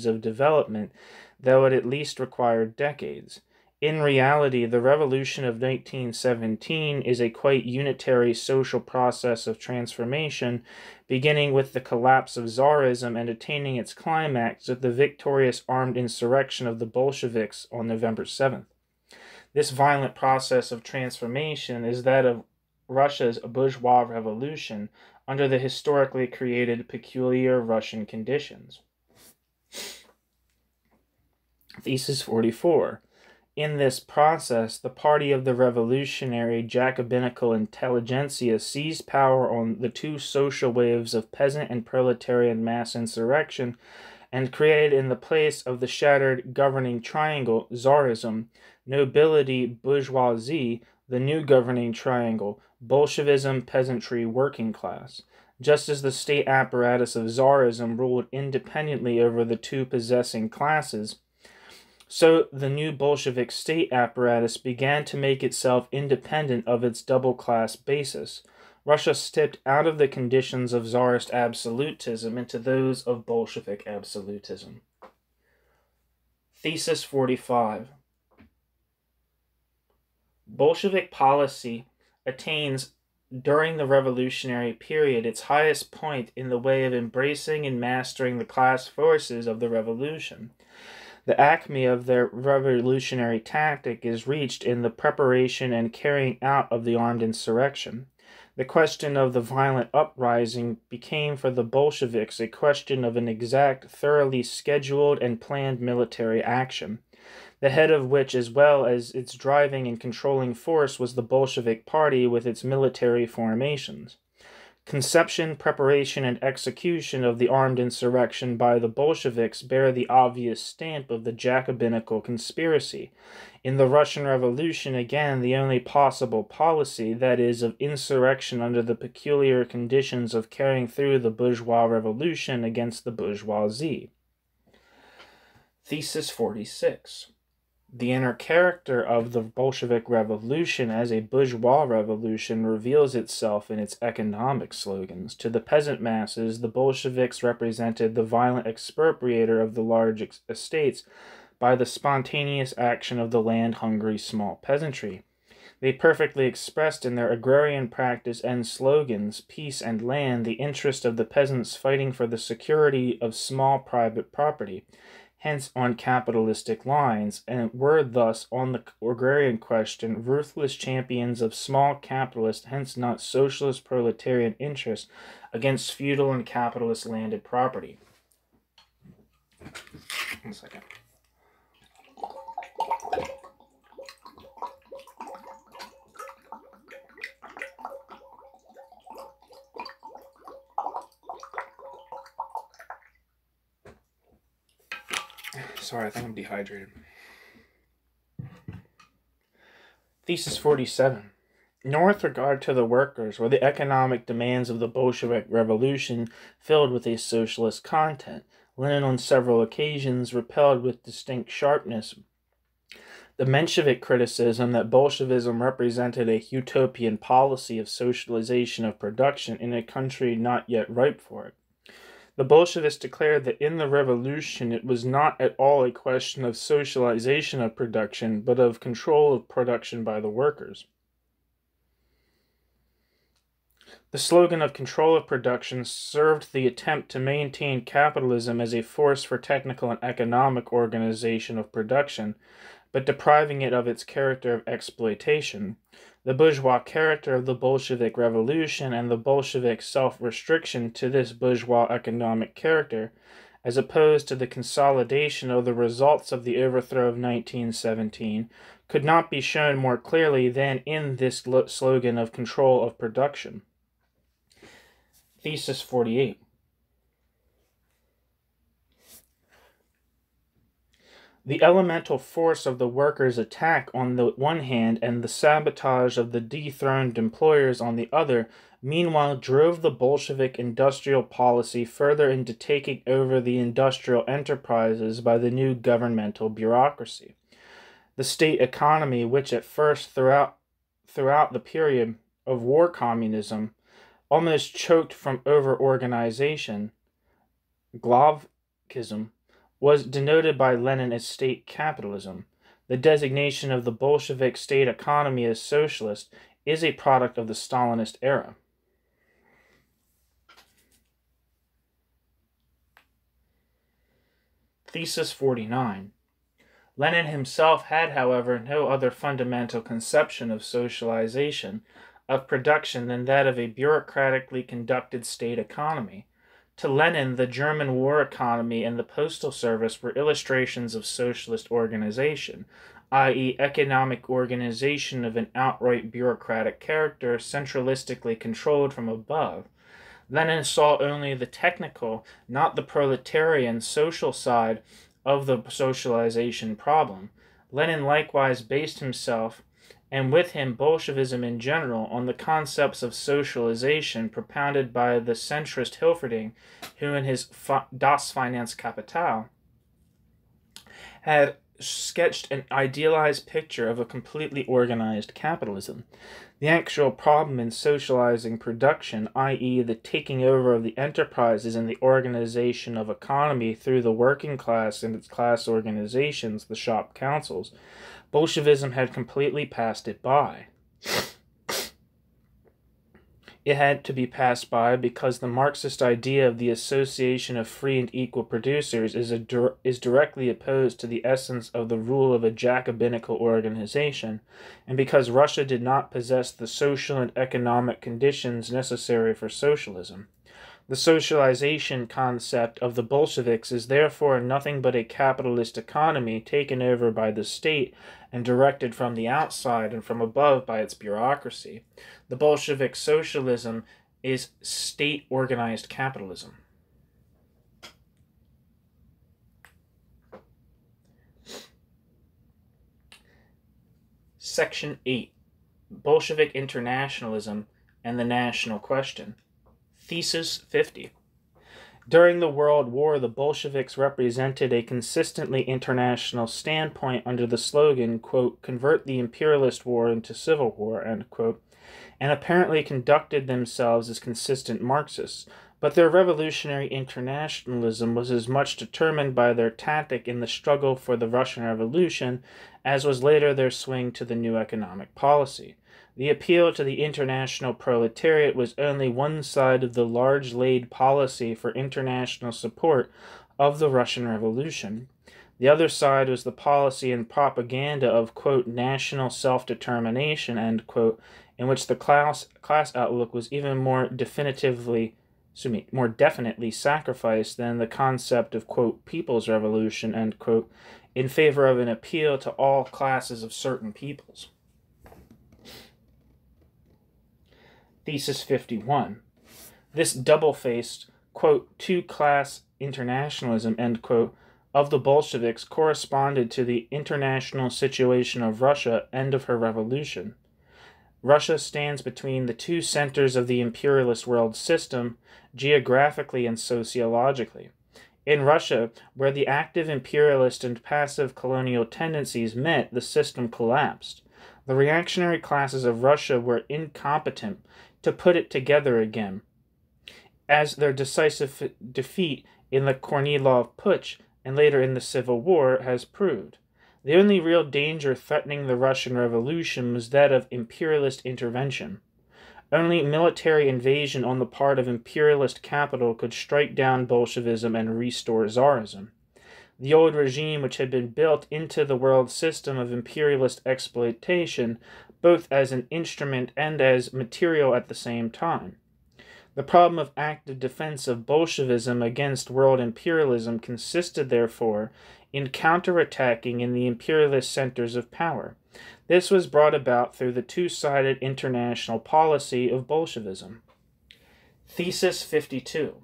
of development, though it at least required decades. In reality, the revolution of 1917 is a quite unitary social process of transformation, beginning with the collapse of Tsarism and attaining its climax with the victorious armed insurrection of the Bolsheviks on November 7th. This violent process of transformation is that of Russia's bourgeois revolution under the historically created peculiar Russian conditions. Thesis 44. In this process, the party of the revolutionary Jacobinical intelligentsia seized power on the two social waves of peasant and proletarian mass insurrection and created in the place of the shattered governing triangle, Tsarism, nobility, bourgeoisie, the new governing triangle, Bolshevism, peasantry, working class. Just as the state apparatus of Tsarism ruled independently over the two possessing classes, so the new Bolshevik state apparatus began to make itself independent of its double-class basis. Russia stepped out of the conditions of Tsarist absolutism into those of Bolshevik absolutism. Thesis 45. Bolshevik policy attains during the revolutionary period its highest point in the way of embracing and mastering the class forces of the revolution. The acme of their revolutionary tactic is reached in the preparation and carrying out of the armed insurrection. The question of the violent uprising became for the Bolsheviks a question of an exact, thoroughly scheduled and planned military action, the head of which, as well as its driving and controlling force, was the Bolshevik Party with its military formations. Conception, preparation, and execution of the armed insurrection by the Bolsheviks bear the obvious stamp of the Jacobinical conspiracy. In the Russian Revolution, again, the only possible policy, that is, of insurrection under the peculiar conditions of carrying through the bourgeois revolution against the bourgeoisie. Thesis 46. The inner character of the Bolshevik Revolution as a bourgeois revolution reveals itself in its economic slogans. To the peasant masses, the Bolsheviks represented the violent expropriator of the large estates by the spontaneous action of the land-hungry small peasantry. They perfectly expressed in their agrarian practice and slogans, peace and land, the interest of the peasants fighting for the security of small private property, hence on capitalistic lines, and were thus, on the agrarian question, ruthless champions of small capitalist, hence not socialist proletarian interests, against feudal and capitalist landed property. 1 second. Sorry, I think I'm dehydrated. Thesis 47. Nor with regard to the workers were the economic demands of the Bolshevik Revolution filled with a socialist content. Lenin on several occasions repelled with distinct sharpness the Menshevik criticism that Bolshevism represented a utopian policy of socialization of production in a country not yet ripe for it. The Bolshevists declared that in the revolution it was not at all a question of socialization of production, but of control of production by the workers. The slogan of control of production served the attempt to maintain capitalism as a force for technical and economic organization of production, but depriving it of its character of exploitation. The bourgeois character of the Bolshevik Revolution and the Bolshevik self-restriction to this bourgeois economic character, as opposed to the consolidation of the results of the overthrow of 1917, could not be shown more clearly than in this slogan of control of production. Thesis 48. The elemental force of the workers' attack on the one hand and the sabotage of the dethroned employers on the other, meanwhile drove the Bolshevik industrial policy further into taking over the industrial enterprises by the new governmental bureaucracy. The state economy, which at first throughout the period of war communism almost choked from over-organization, Glavkism, was denoted by Lenin as state capitalism. The designation of the Bolshevik state economy as socialist is a product of the Stalinist era. Thesis 49. Lenin himself had, however, no other fundamental conception of socialization of production than that of a bureaucratically conducted state economy. To Lenin, the German war economy and the postal service were illustrations of socialist organization, i.e., economic organization of an outright bureaucratic character, centralistically controlled from above. Lenin saw only the technical, not the proletarian, social side of the socialization problem. Lenin likewise based himself and with him Bolshevism in general, on the concepts of socialization propounded by the centrist Hilferding, who in his Das Finanzkapital had sketched an idealized picture of a completely organized capitalism. The actual problem in socializing production, i.e. the taking over of the enterprises and the organization of economy through the working class and its class organizations, the shop councils, Bolshevism had completely passed it by. It had to be passed by because the Marxist idea of the association of free and equal producers is directly opposed to the essence of the rule of a Jacobinical organization, and because Russia did not possess the social and economic conditions necessary for socialism. The socialization concept of the Bolsheviks is therefore nothing but a capitalist economy taken over by the state and directed from the outside and from above by its bureaucracy. The Bolshevik socialism is state-organized capitalism. Section 8. Bolshevik Internationalism and the National Question. Thesis 50. During the World War, the Bolsheviks represented a consistently international standpoint under the slogan, quote, "Convert the imperialist war into civil war," end quote, and apparently conducted themselves as consistent Marxists, but their revolutionary internationalism was as much determined by their tactic in the struggle for the Russian Revolution as was later their swing to the new economic policy. The appeal to the international proletariat was only one side of the large-laid policy for international support of the Russian Revolution. The other side was the policy and propaganda of, quote, national self-determination, end quote, in which the class outlook was even more definitely sacrificed than the concept of, quote, people's revolution, end quote, in favor of an appeal to all classes of certain peoples. Thesis 51. This double-faced, quote, two-class internationalism, end quote, of the Bolsheviks corresponded to the international situation of Russia and of her revolution. Russia stands between the two centers of the imperialist world system, geographically and sociologically. In Russia, where the active imperialist and passive colonial tendencies met, the system collapsed. The reactionary classes of Russia were incompetent to put it together again, as their decisive defeat in the Kornilov Putsch and later in the Civil War has proved. The only real danger threatening the Russian Revolution was that of imperialist intervention. Only military invasion on the part of imperialist capital could strike down Bolshevism and restore Tsarism. The old regime, which had been built into the world system of imperialist exploitation, both as an instrument and as material at the same time. The problem of active defense of Bolshevism against world imperialism consisted, therefore, in counterattacking in the imperialist centers of power. This was brought about through the two-sided international policy of Bolshevism. Thesis 52.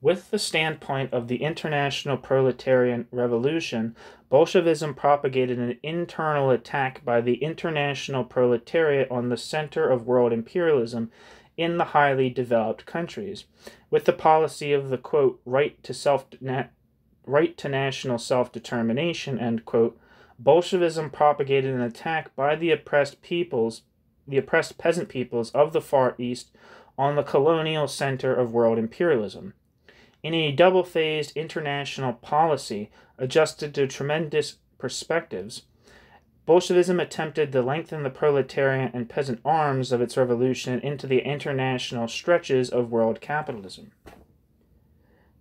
With the standpoint of the international proletarian revolution, Bolshevism propagated an internal attack by the international proletariat on the center of world imperialism in the highly developed countries. With the policy of the, quote, right to national self-determination, end quote, Bolshevism propagated an attack by the oppressed peasant peoples of the Far East on the colonial center of world imperialism. In a double-phased international policy adjusted to tremendous perspectives, Bolshevism attempted to lengthen the proletarian and peasant arms of its revolution into the international stretches of world capitalism.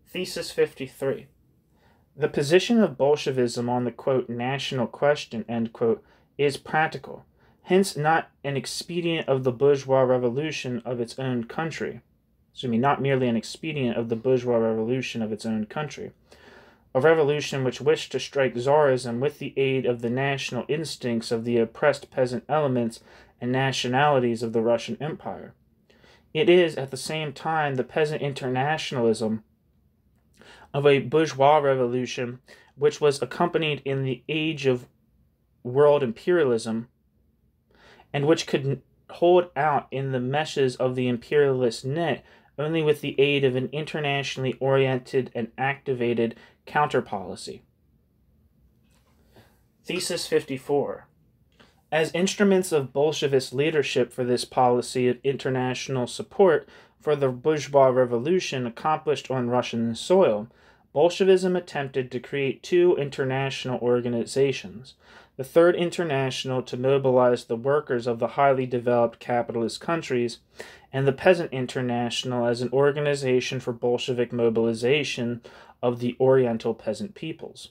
Thesis 53. The position of Bolshevism on the, quote, national question, end quote, is practical, hence not an expedient of the bourgeois revolution of its own country. Not merely an expedient of the bourgeois revolution of its own country. A revolution which wished to strike Tsarism with the aid of the national instincts of the oppressed peasant elements and nationalities of the Russian Empire. It is, at the same time, the peasant internationalism of a bourgeois revolution which was accompanied in the age of world imperialism and which could hold out in the meshes of the imperialist net only with the aid of an internationally oriented and activated counter-policy. Thesis 54. As instruments of Bolshevist leadership for this policy of international support for the bourgeois revolution accomplished on Russian soil, Bolshevism attempted to create two international organizations. The Third International to mobilize the workers of the highly developed capitalist countries, and the Peasant International as an organization for Bolshevik mobilization of the Oriental peasant peoples.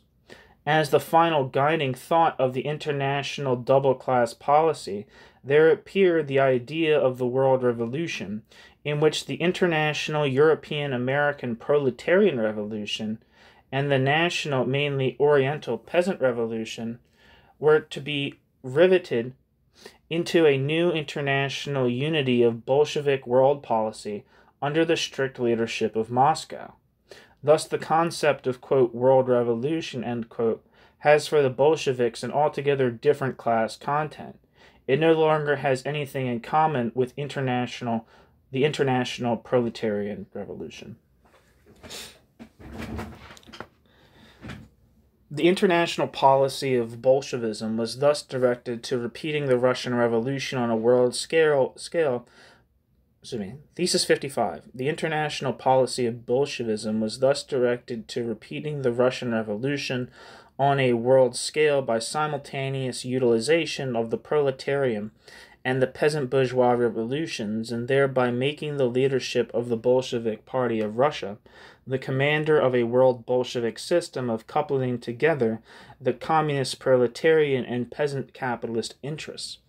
As the final guiding thought of the international double-class policy, there appeared the idea of the world revolution, in which the international European-American proletarian revolution and the national, mainly Oriental peasant revolution were to be riveted into a new international unity of Bolshevik world policy under the strict leadership of Moscow. Thus, the concept of, quote, world revolution, end quote, has for the Bolsheviks an altogether different class content. It no longer has anything in common with the international proletarian revolution. The international policy of Bolshevism was thus directed to repeating the Russian Revolution on a world scale. Thesis 55. The international policy of Bolshevism was thus directed to repeating the Russian Revolution on a world scale by simultaneous utilization of the proletarian and the peasant bourgeois revolutions, and thereby making the leadership of the Bolshevik Party of Russia the commander of a world Bolshevik system of coupling together the communist proletarian and peasant capitalist interests.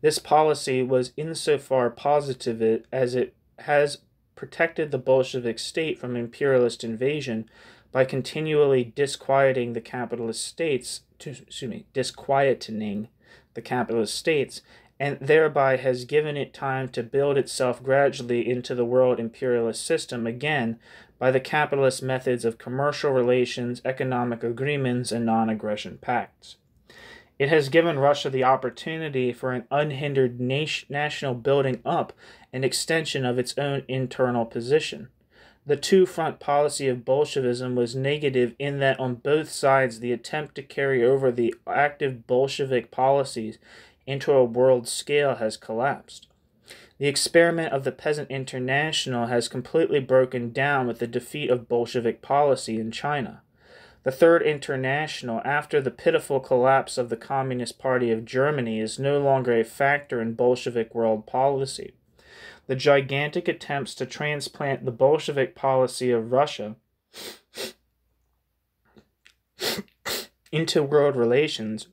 This policy was insofar positive as it has protected the Bolshevik state from imperialist invasion by continually disquieting the capitalist states, disquietening the capitalist states, and thereby has given it time to build itself gradually into the world imperialist system again by the capitalist methods of commercial relations, economic agreements, and non-aggression pacts. It has given Russia the opportunity for an unhindered national building up and extension of its own internal position. The two-front policy of Bolshevism was negative in that on both sides the attempt to carry over the active Bolshevik policies into a world scale has collapsed. The experiment of the Peasant International has completely broken down with the defeat of Bolshevik policy in China. The Third International, after the pitiful collapse of the Communist Party of Germany, is no longer a factor in Bolshevik world policy. The gigantic attempts to transplant the Bolshevik policy of Russia into world relations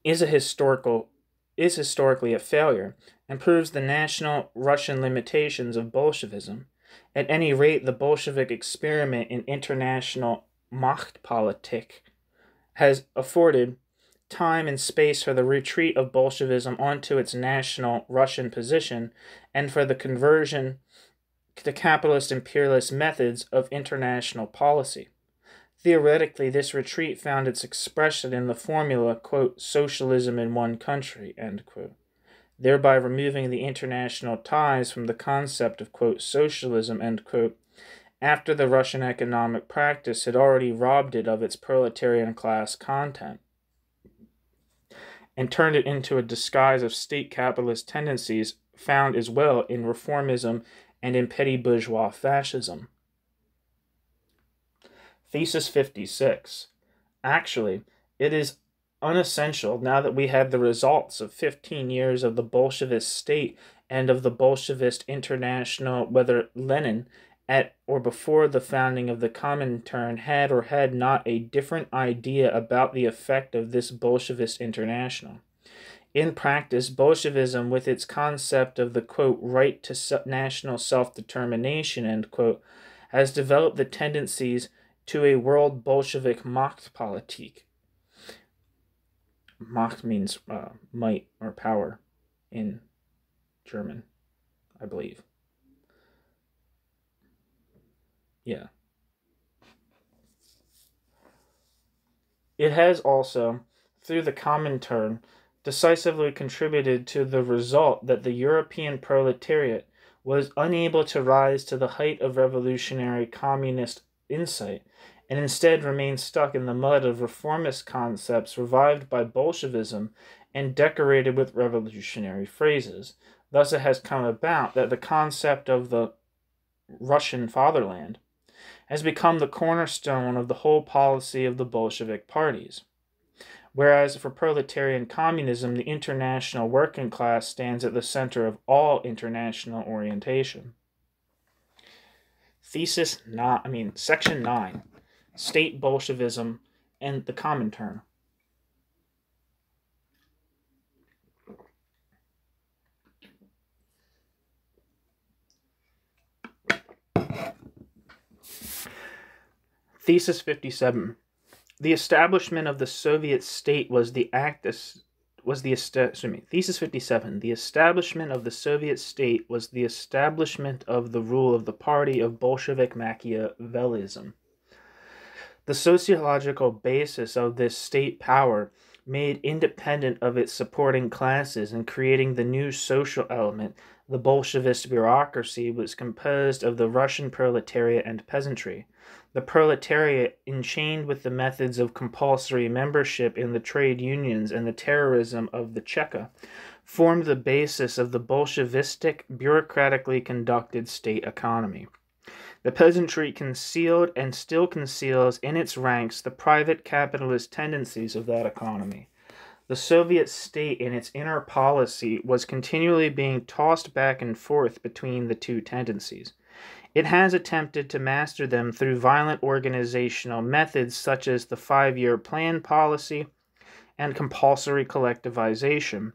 is historically a failure and proves the national Russian limitations of Bolshevism. At any rate, the Bolshevik experiment in international Machtpolitik has afforded time and space for the retreat of Bolshevism onto its national Russian position and for the conversion to capitalist imperialist methods of international policy. Theoretically, this retreat found its expression in the formula, quote, socialism in one country, end quote, thereby removing the international ties from the concept of, quote, socialism, end quote, after the Russian economic practice had already robbed it of its proletarian class content and turned it into a disguise of state capitalist tendencies found as well in reformism and in petty bourgeois fascism. Thesis 56. Actually, it is unessential, now that we have the results of 15 years of the Bolshevist state and of the Bolshevist International, whether Lenin, at or before the founding of the Comintern, had or had not a different idea about the effect of this Bolshevist International. In practice, Bolshevism, with its concept of the, quote, right to national self-determination, end quote, has developed the tendencies to a world Bolshevik Machtpolitik. Macht means might or power in German, I believe. Yeah. It has also, through the Comintern, decisively contributed to the result that the European proletariat was unable to rise to the height of revolutionary communist insight, and instead remained stuck in the mud of reformist concepts revived by Bolshevism and decorated with revolutionary phrases. Thus it has come about that the concept of the Russian fatherland has become the cornerstone of the whole policy of the Bolshevik parties. Whereas for proletarian communism, the international working class stands at the center of all international orientation. Section 9, State Bolshevism and the Comintern. Thesis 57. The establishment of the Soviet state was the Thesis 57. The establishment of the Soviet state was the establishment of the rule of the party of Bolshevik Machiavellism. The sociological basis of this state power, made independent of its supporting classes and creating the new social element, the Bolshevist bureaucracy, was composed of the Russian proletariat and peasantry. The proletariat, enchained with the methods of compulsory membership in the trade unions and the terrorism of the Cheka, formed the basis of the Bolshevistic, bureaucratically conducted state economy. The peasantry concealed and still conceals in its ranks the private capitalist tendencies of that economy. The Soviet state in its inner policy was continually being tossed back and forth between the two tendencies. It has attempted to master them through violent organizational methods such as the 5-year plan policy and compulsory collectivization.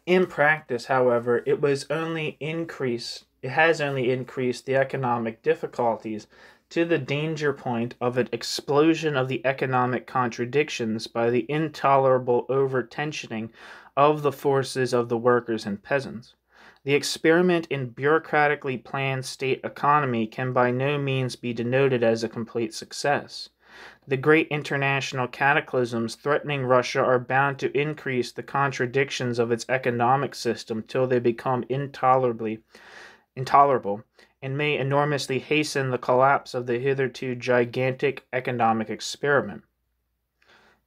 In practice, however, it has only increased the economic difficulties to the danger point of an explosion of the economic contradictions by the intolerable over-tensioning of the forces of the workers and peasants. The experiment in bureaucratically planned state economy can by no means be denoted as a complete success. The great international cataclysms threatening Russia are bound to increase the contradictions of its economic system till they become intolerable, and may enormously hasten the collapse of the hitherto gigantic economic experiment.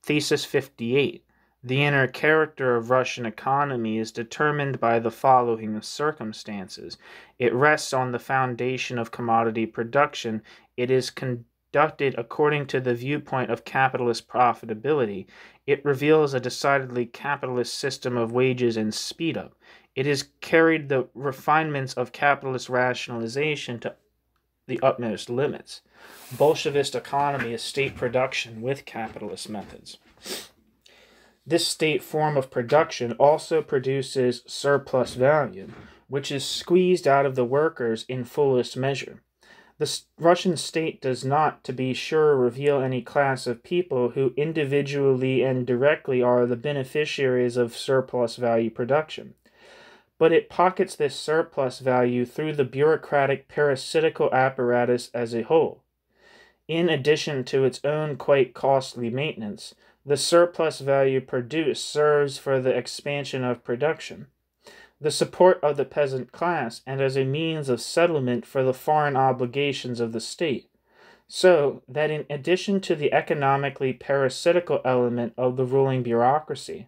Thesis 58. The inner character of Russian economy is determined by the following circumstances. It rests on the foundation of commodity production. It is conducted according to the viewpoint of capitalist profitability. It reveals a decidedly capitalist system of wages and speed-up. It has carried the refinements of capitalist rationalization to the utmost limits. Bolshevist economy is state production with capitalist methods. This state form of production also produces surplus value, which is squeezed out of the workers in fullest measure. The Russian state does not, to be sure, reveal any class of people who individually and directly are the beneficiaries of surplus value production, but it pockets this surplus value through the bureaucratic parasitical apparatus as a whole. In addition to its own quite costly maintenance, the surplus value produced serves for the expansion of production, the support of the peasant class, and as a means of settlement for the foreign obligations of the state, so that in addition to the economically parasitical element of the ruling bureaucracy,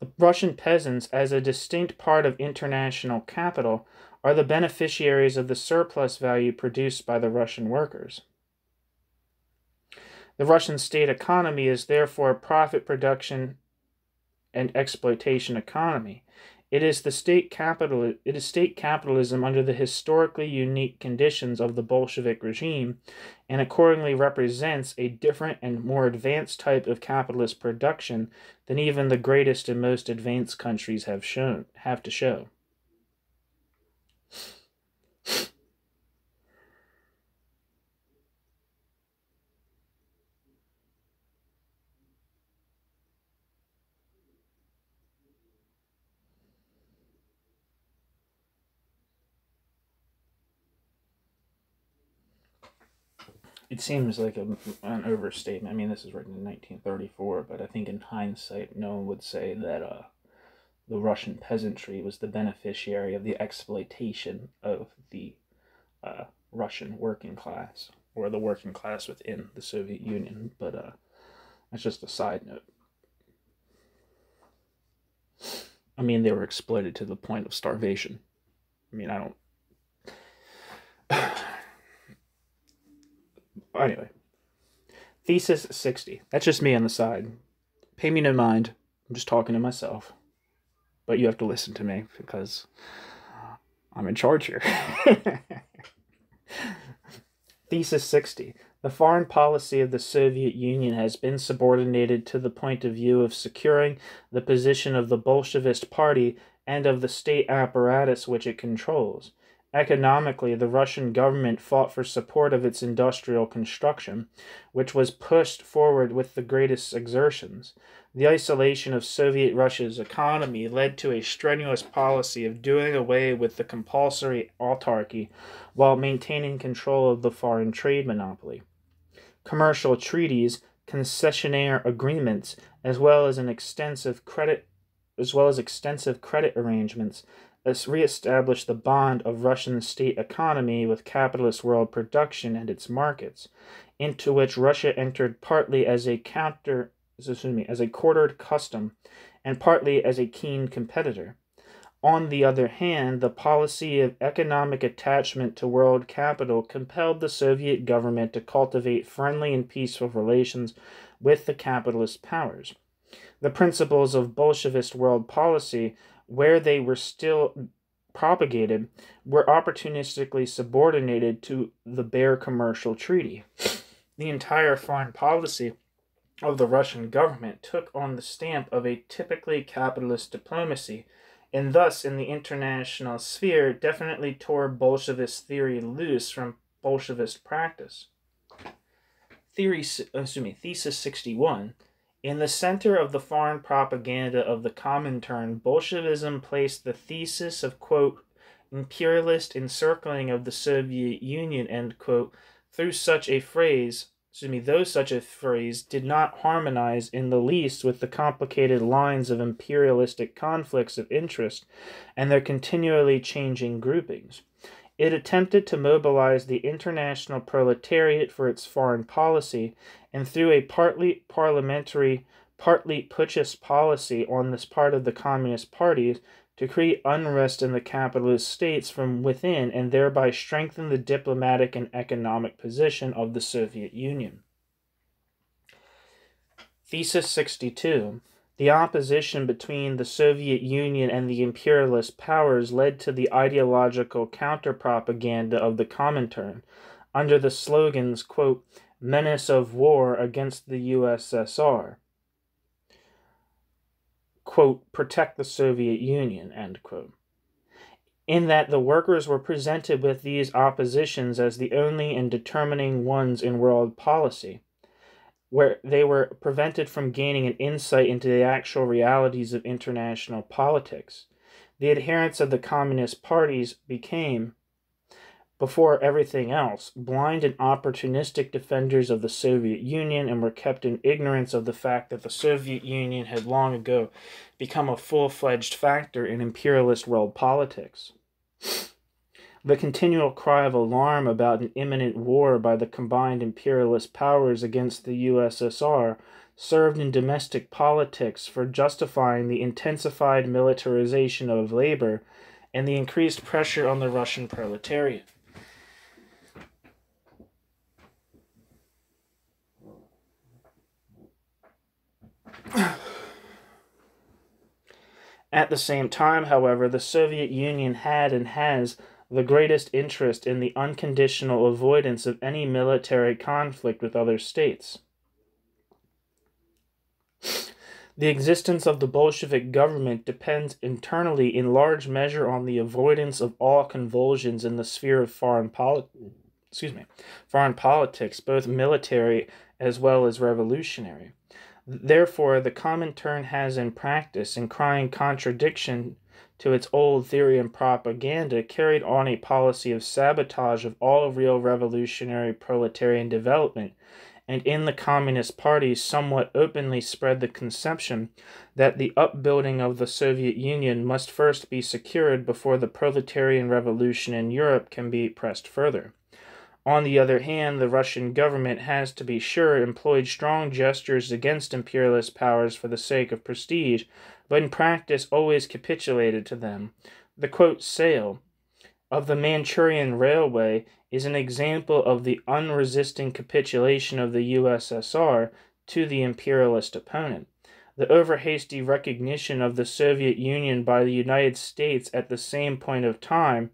the Russian peasants, as a distinct part of international capital, are the beneficiaries of the surplus value produced by the Russian workers. The Russian state economy is therefore a profit production and exploitation economy. It is state capitalism under the historically unique conditions of the Bolshevik regime, and accordingly represents a different and more advanced type of capitalist production than even the greatest and most advanced countries have to show. it seems like an overstatement. I mean, this is written in 1934, but I think in hindsight, no one would say that the Russian peasantry was the beneficiary of the exploitation of the Russian working class, or the working class within the Soviet Union, but that's just a side note. I mean, they were exploited to the point of starvation. I mean, I don't... Anyway. Thesis 60. That's just me on the side. Pay me no mind. I'm just talking to myself. But you have to listen to me, because I'm in charge here. Thesis 60. The foreign policy of the Soviet Union has been subordinated to the point of view of securing the position of the Bolshevist Party and of the state apparatus which it controls. Economically, the Russian government fought for support of its industrial construction, which was pushed forward with the greatest exertions. The isolation of Soviet Russia's economy led to a strenuous policy of doing away with the compulsory autarky while maintaining control of the foreign trade monopoly. Commercial treaties, concessionaire agreements, as well as extensive credit arrangements, re-established the bond of Russian state economy with capitalist world production and its markets, into which Russia entered partly as a quartered custom, and partly as a keen competitor. On the other hand, the policy of economic attachment to world capital compelled the Soviet government to cultivate friendly and peaceful relations with the capitalist powers. The principles of Bolshevist world policy, where they were still propagated, were opportunistically subordinated to the bare commercial treaty. The entire foreign policy of the Russian government took on the stamp of a typically capitalist diplomacy, and thus in the international sphere definitely tore Bolshevist theory loose from Bolshevist practice. Thesis 61. In the center of the foreign propaganda of the Comintern, Bolshevism placed the thesis of, quote, imperialist encircling of the Soviet Union, end quote, though such a phrase did not harmonize in the least with the complicated lines of imperialistic conflicts of interest and their continually changing groupings. It attempted to mobilize the international proletariat for its foreign policy, and through a partly parliamentary, partly putschist policy on this part of the communist parties, to create unrest in the capitalist states from within and thereby strengthen the diplomatic and economic position of the Soviet Union. Thesis 62. The opposition between the Soviet Union and the imperialist powers led to the ideological counter-propaganda of the Comintern, under the slogans, quote, menace of war against the USSR, quote, protect the Soviet Union, end quote. In that the workers were presented with these oppositions as the only and determining ones in world policy, where they were prevented from gaining an insight into the actual realities of international politics. The adherents of the communist parties became, before everything else, blind and opportunistic defenders of the Soviet Union, and were kept in ignorance of the fact that the Soviet Union had long ago become a full-fledged factor in imperialist world politics. The continual cry of alarm about an imminent war by the combined imperialist powers against the USSR served in domestic politics for justifying the intensified militarization of labor and the increased pressure on the Russian proletariat. At the same time, however, the Soviet Union had and has the greatest interest in the unconditional avoidance of any military conflict with other states. The existence of the Bolshevik government depends internally in large measure on the avoidance of all convulsions in the sphere of foreign politics, both military as well as revolutionary. Therefore, the Comintern has in practice, in crying contradiction to its old theory and propaganda, carried on a policy of sabotage of all real revolutionary proletarian development, and in the Communist parties somewhat openly spread the conception that the upbuilding of the Soviet Union must first be secured before the proletarian revolution in Europe can be pressed further. On the other hand, the Russian government has, to be sure, employed strong gestures against imperialist powers for the sake of prestige, but in practice always capitulated to them. The, quote, sale of the Manchurian Railway is an example of the unresisting capitulation of the USSR to the imperialist opponent. The over-hasty recognition of the Soviet Union by the United States at the same point of time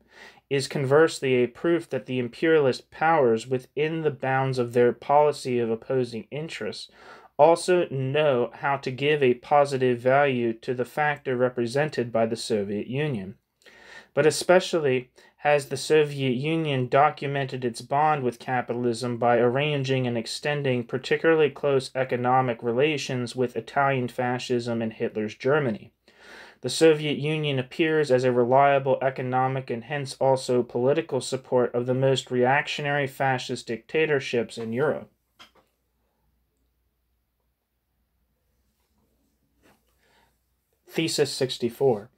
is conversely a proof that the imperialist powers, within the bounds of their policy of opposing interests, also know how to give a positive value to the factor represented by the Soviet Union. But especially has the Soviet Union documented its bond with capitalism by arranging and extending particularly close economic relations with Italian fascism and Hitler's Germany. The Soviet Union appears as a reliable economic and hence also political support of the most reactionary fascist dictatorships in Europe. Thesis 64.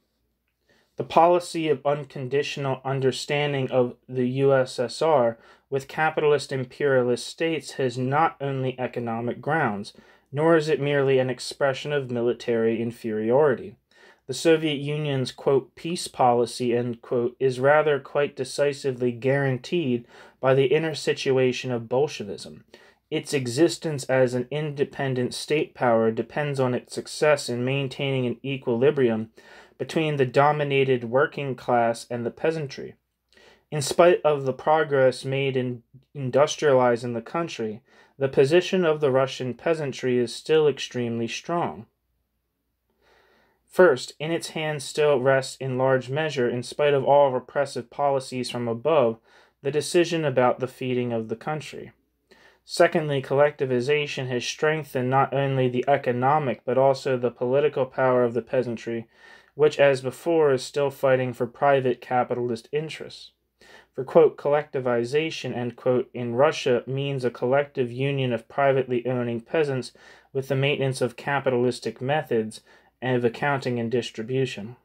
The policy of unconditional understanding of the USSR with capitalist imperialist states has not only economic grounds, nor is it merely an expression of military inferiority. The Soviet Union's, quote, peace policy, end quote, is rather quite decisively guaranteed by the inner situation of Bolshevism. Its existence as an independent state power depends on its success in maintaining an equilibrium between the dominated working class and the peasantry. In spite of the progress made in industrializing the country, the position of the Russian peasantry is still extremely strong. First, in its hands still rests in large measure, in spite of all repressive policies from above, the decision about the feeding of the country. Secondly, collectivization has strengthened not only the economic but also the political power of the peasantry, which as before is still fighting for private capitalist interests. For, quote, collectivization, end quote, in Russia means a collective union of privately owning peasants with the maintenance of capitalistic methods and of accounting and distribution.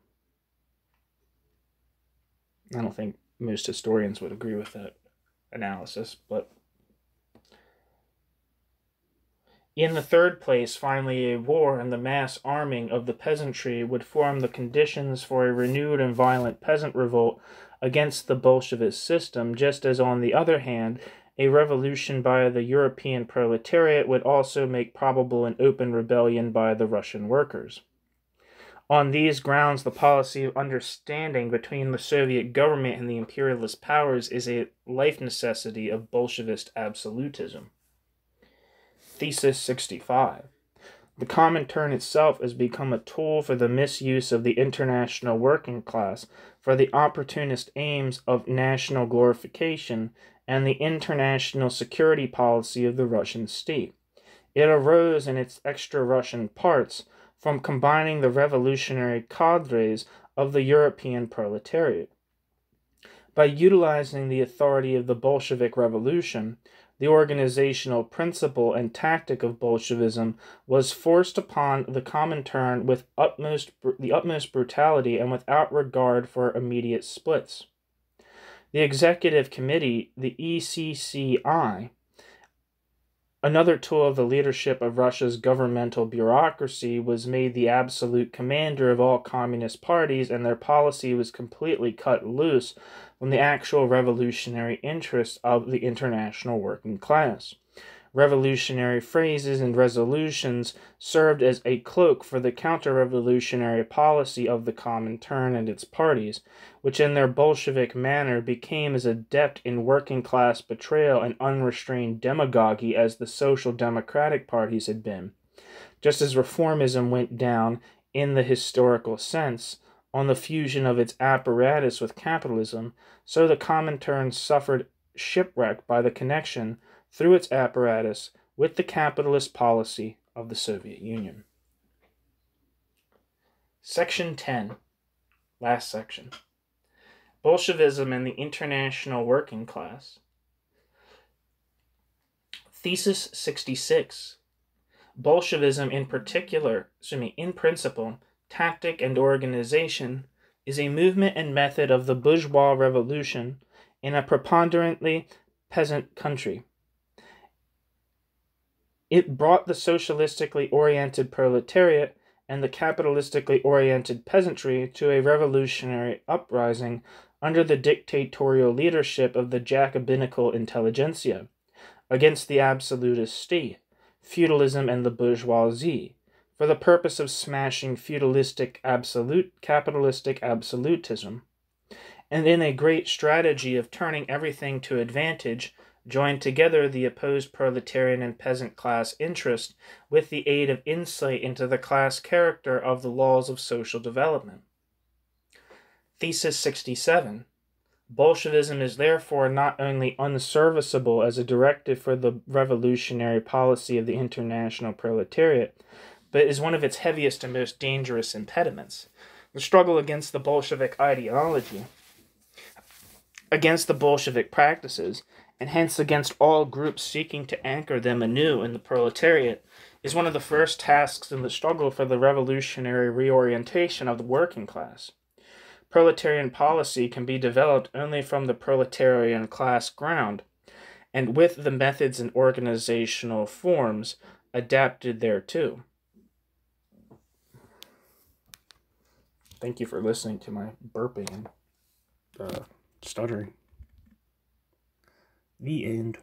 I don't think most historians would agree with that analysis, but in the third place, finally, a war and the mass arming of the peasantry would form the conditions for a renewed and violent peasant revolt against the Bolshevist system, just as, on the other hand, a revolution by the European proletariat would also make probable an open rebellion by the Russian workers. On these grounds, the policy of understanding between the Soviet government and the imperialist powers is a life necessity of Bolshevist absolutism. Thesis 65. The Comintern itself has become a tool for the misuse of the international working class for the opportunist aims of national glorification and the international security policy of the Russian state. It arose in its extra-Russian parts from combining the revolutionary cadres of the European proletariat. By utilizing the authority of the Bolshevik Revolution, the organizational principle and tactic of Bolshevism was forced upon the Comintern with the utmost brutality and without regard for immediate splits. The Executive Committee, the ECCI, another tool of the leadership of Russia's governmental bureaucracy, was made the absolute commander of all communist parties, and their policy was completely cut loose from the actual revolutionary interests of the international working class. Revolutionary phrases and resolutions served as a cloak for the counter-revolutionary policy of the Comintern and its parties, which in their Bolshevik manner became as adept in working-class betrayal and unrestrained demagoguery as the social democratic parties had been. Just as reformism went down, in the historical sense, on the fusion of its apparatus with capitalism, so the Comintern suffered shipwreck by the connection, through its apparatus, with the capitalist policy of the Soviet Union. Section 10. Last section. Bolshevism and the International Working Class. Thesis 66. Bolshevism in principle, tactic and organization, is a movement and method of the bourgeois revolution in a preponderantly peasant country. It brought the socialistically oriented proletariat and the capitalistically oriented peasantry to a revolutionary uprising under the dictatorial leadership of the Jacobinical intelligentsia, against the absolutist state, feudalism, and the bourgeoisie, for the purpose of smashing capitalistic absolutism, and in a great strategy of turning everything to advantage, joined together the opposed proletarian and peasant class interest with the aid of insight into the class character of the laws of social development. Thesis 67. Bolshevism is therefore not only unserviceable as a directive for the revolutionary policy of the international proletariat, but is one of its heaviest and most dangerous impediments. The struggle against the Bolshevik ideology, against the Bolshevik practices, and hence against all groups seeking to anchor them anew in the proletariat, is one of the first tasks in the struggle for the revolutionary reorientation of the working class. Proletarian policy can be developed only from the proletarian class ground, and with the methods and organizational forms adapted thereto. Thank you for listening to my burping and stuttering. The end.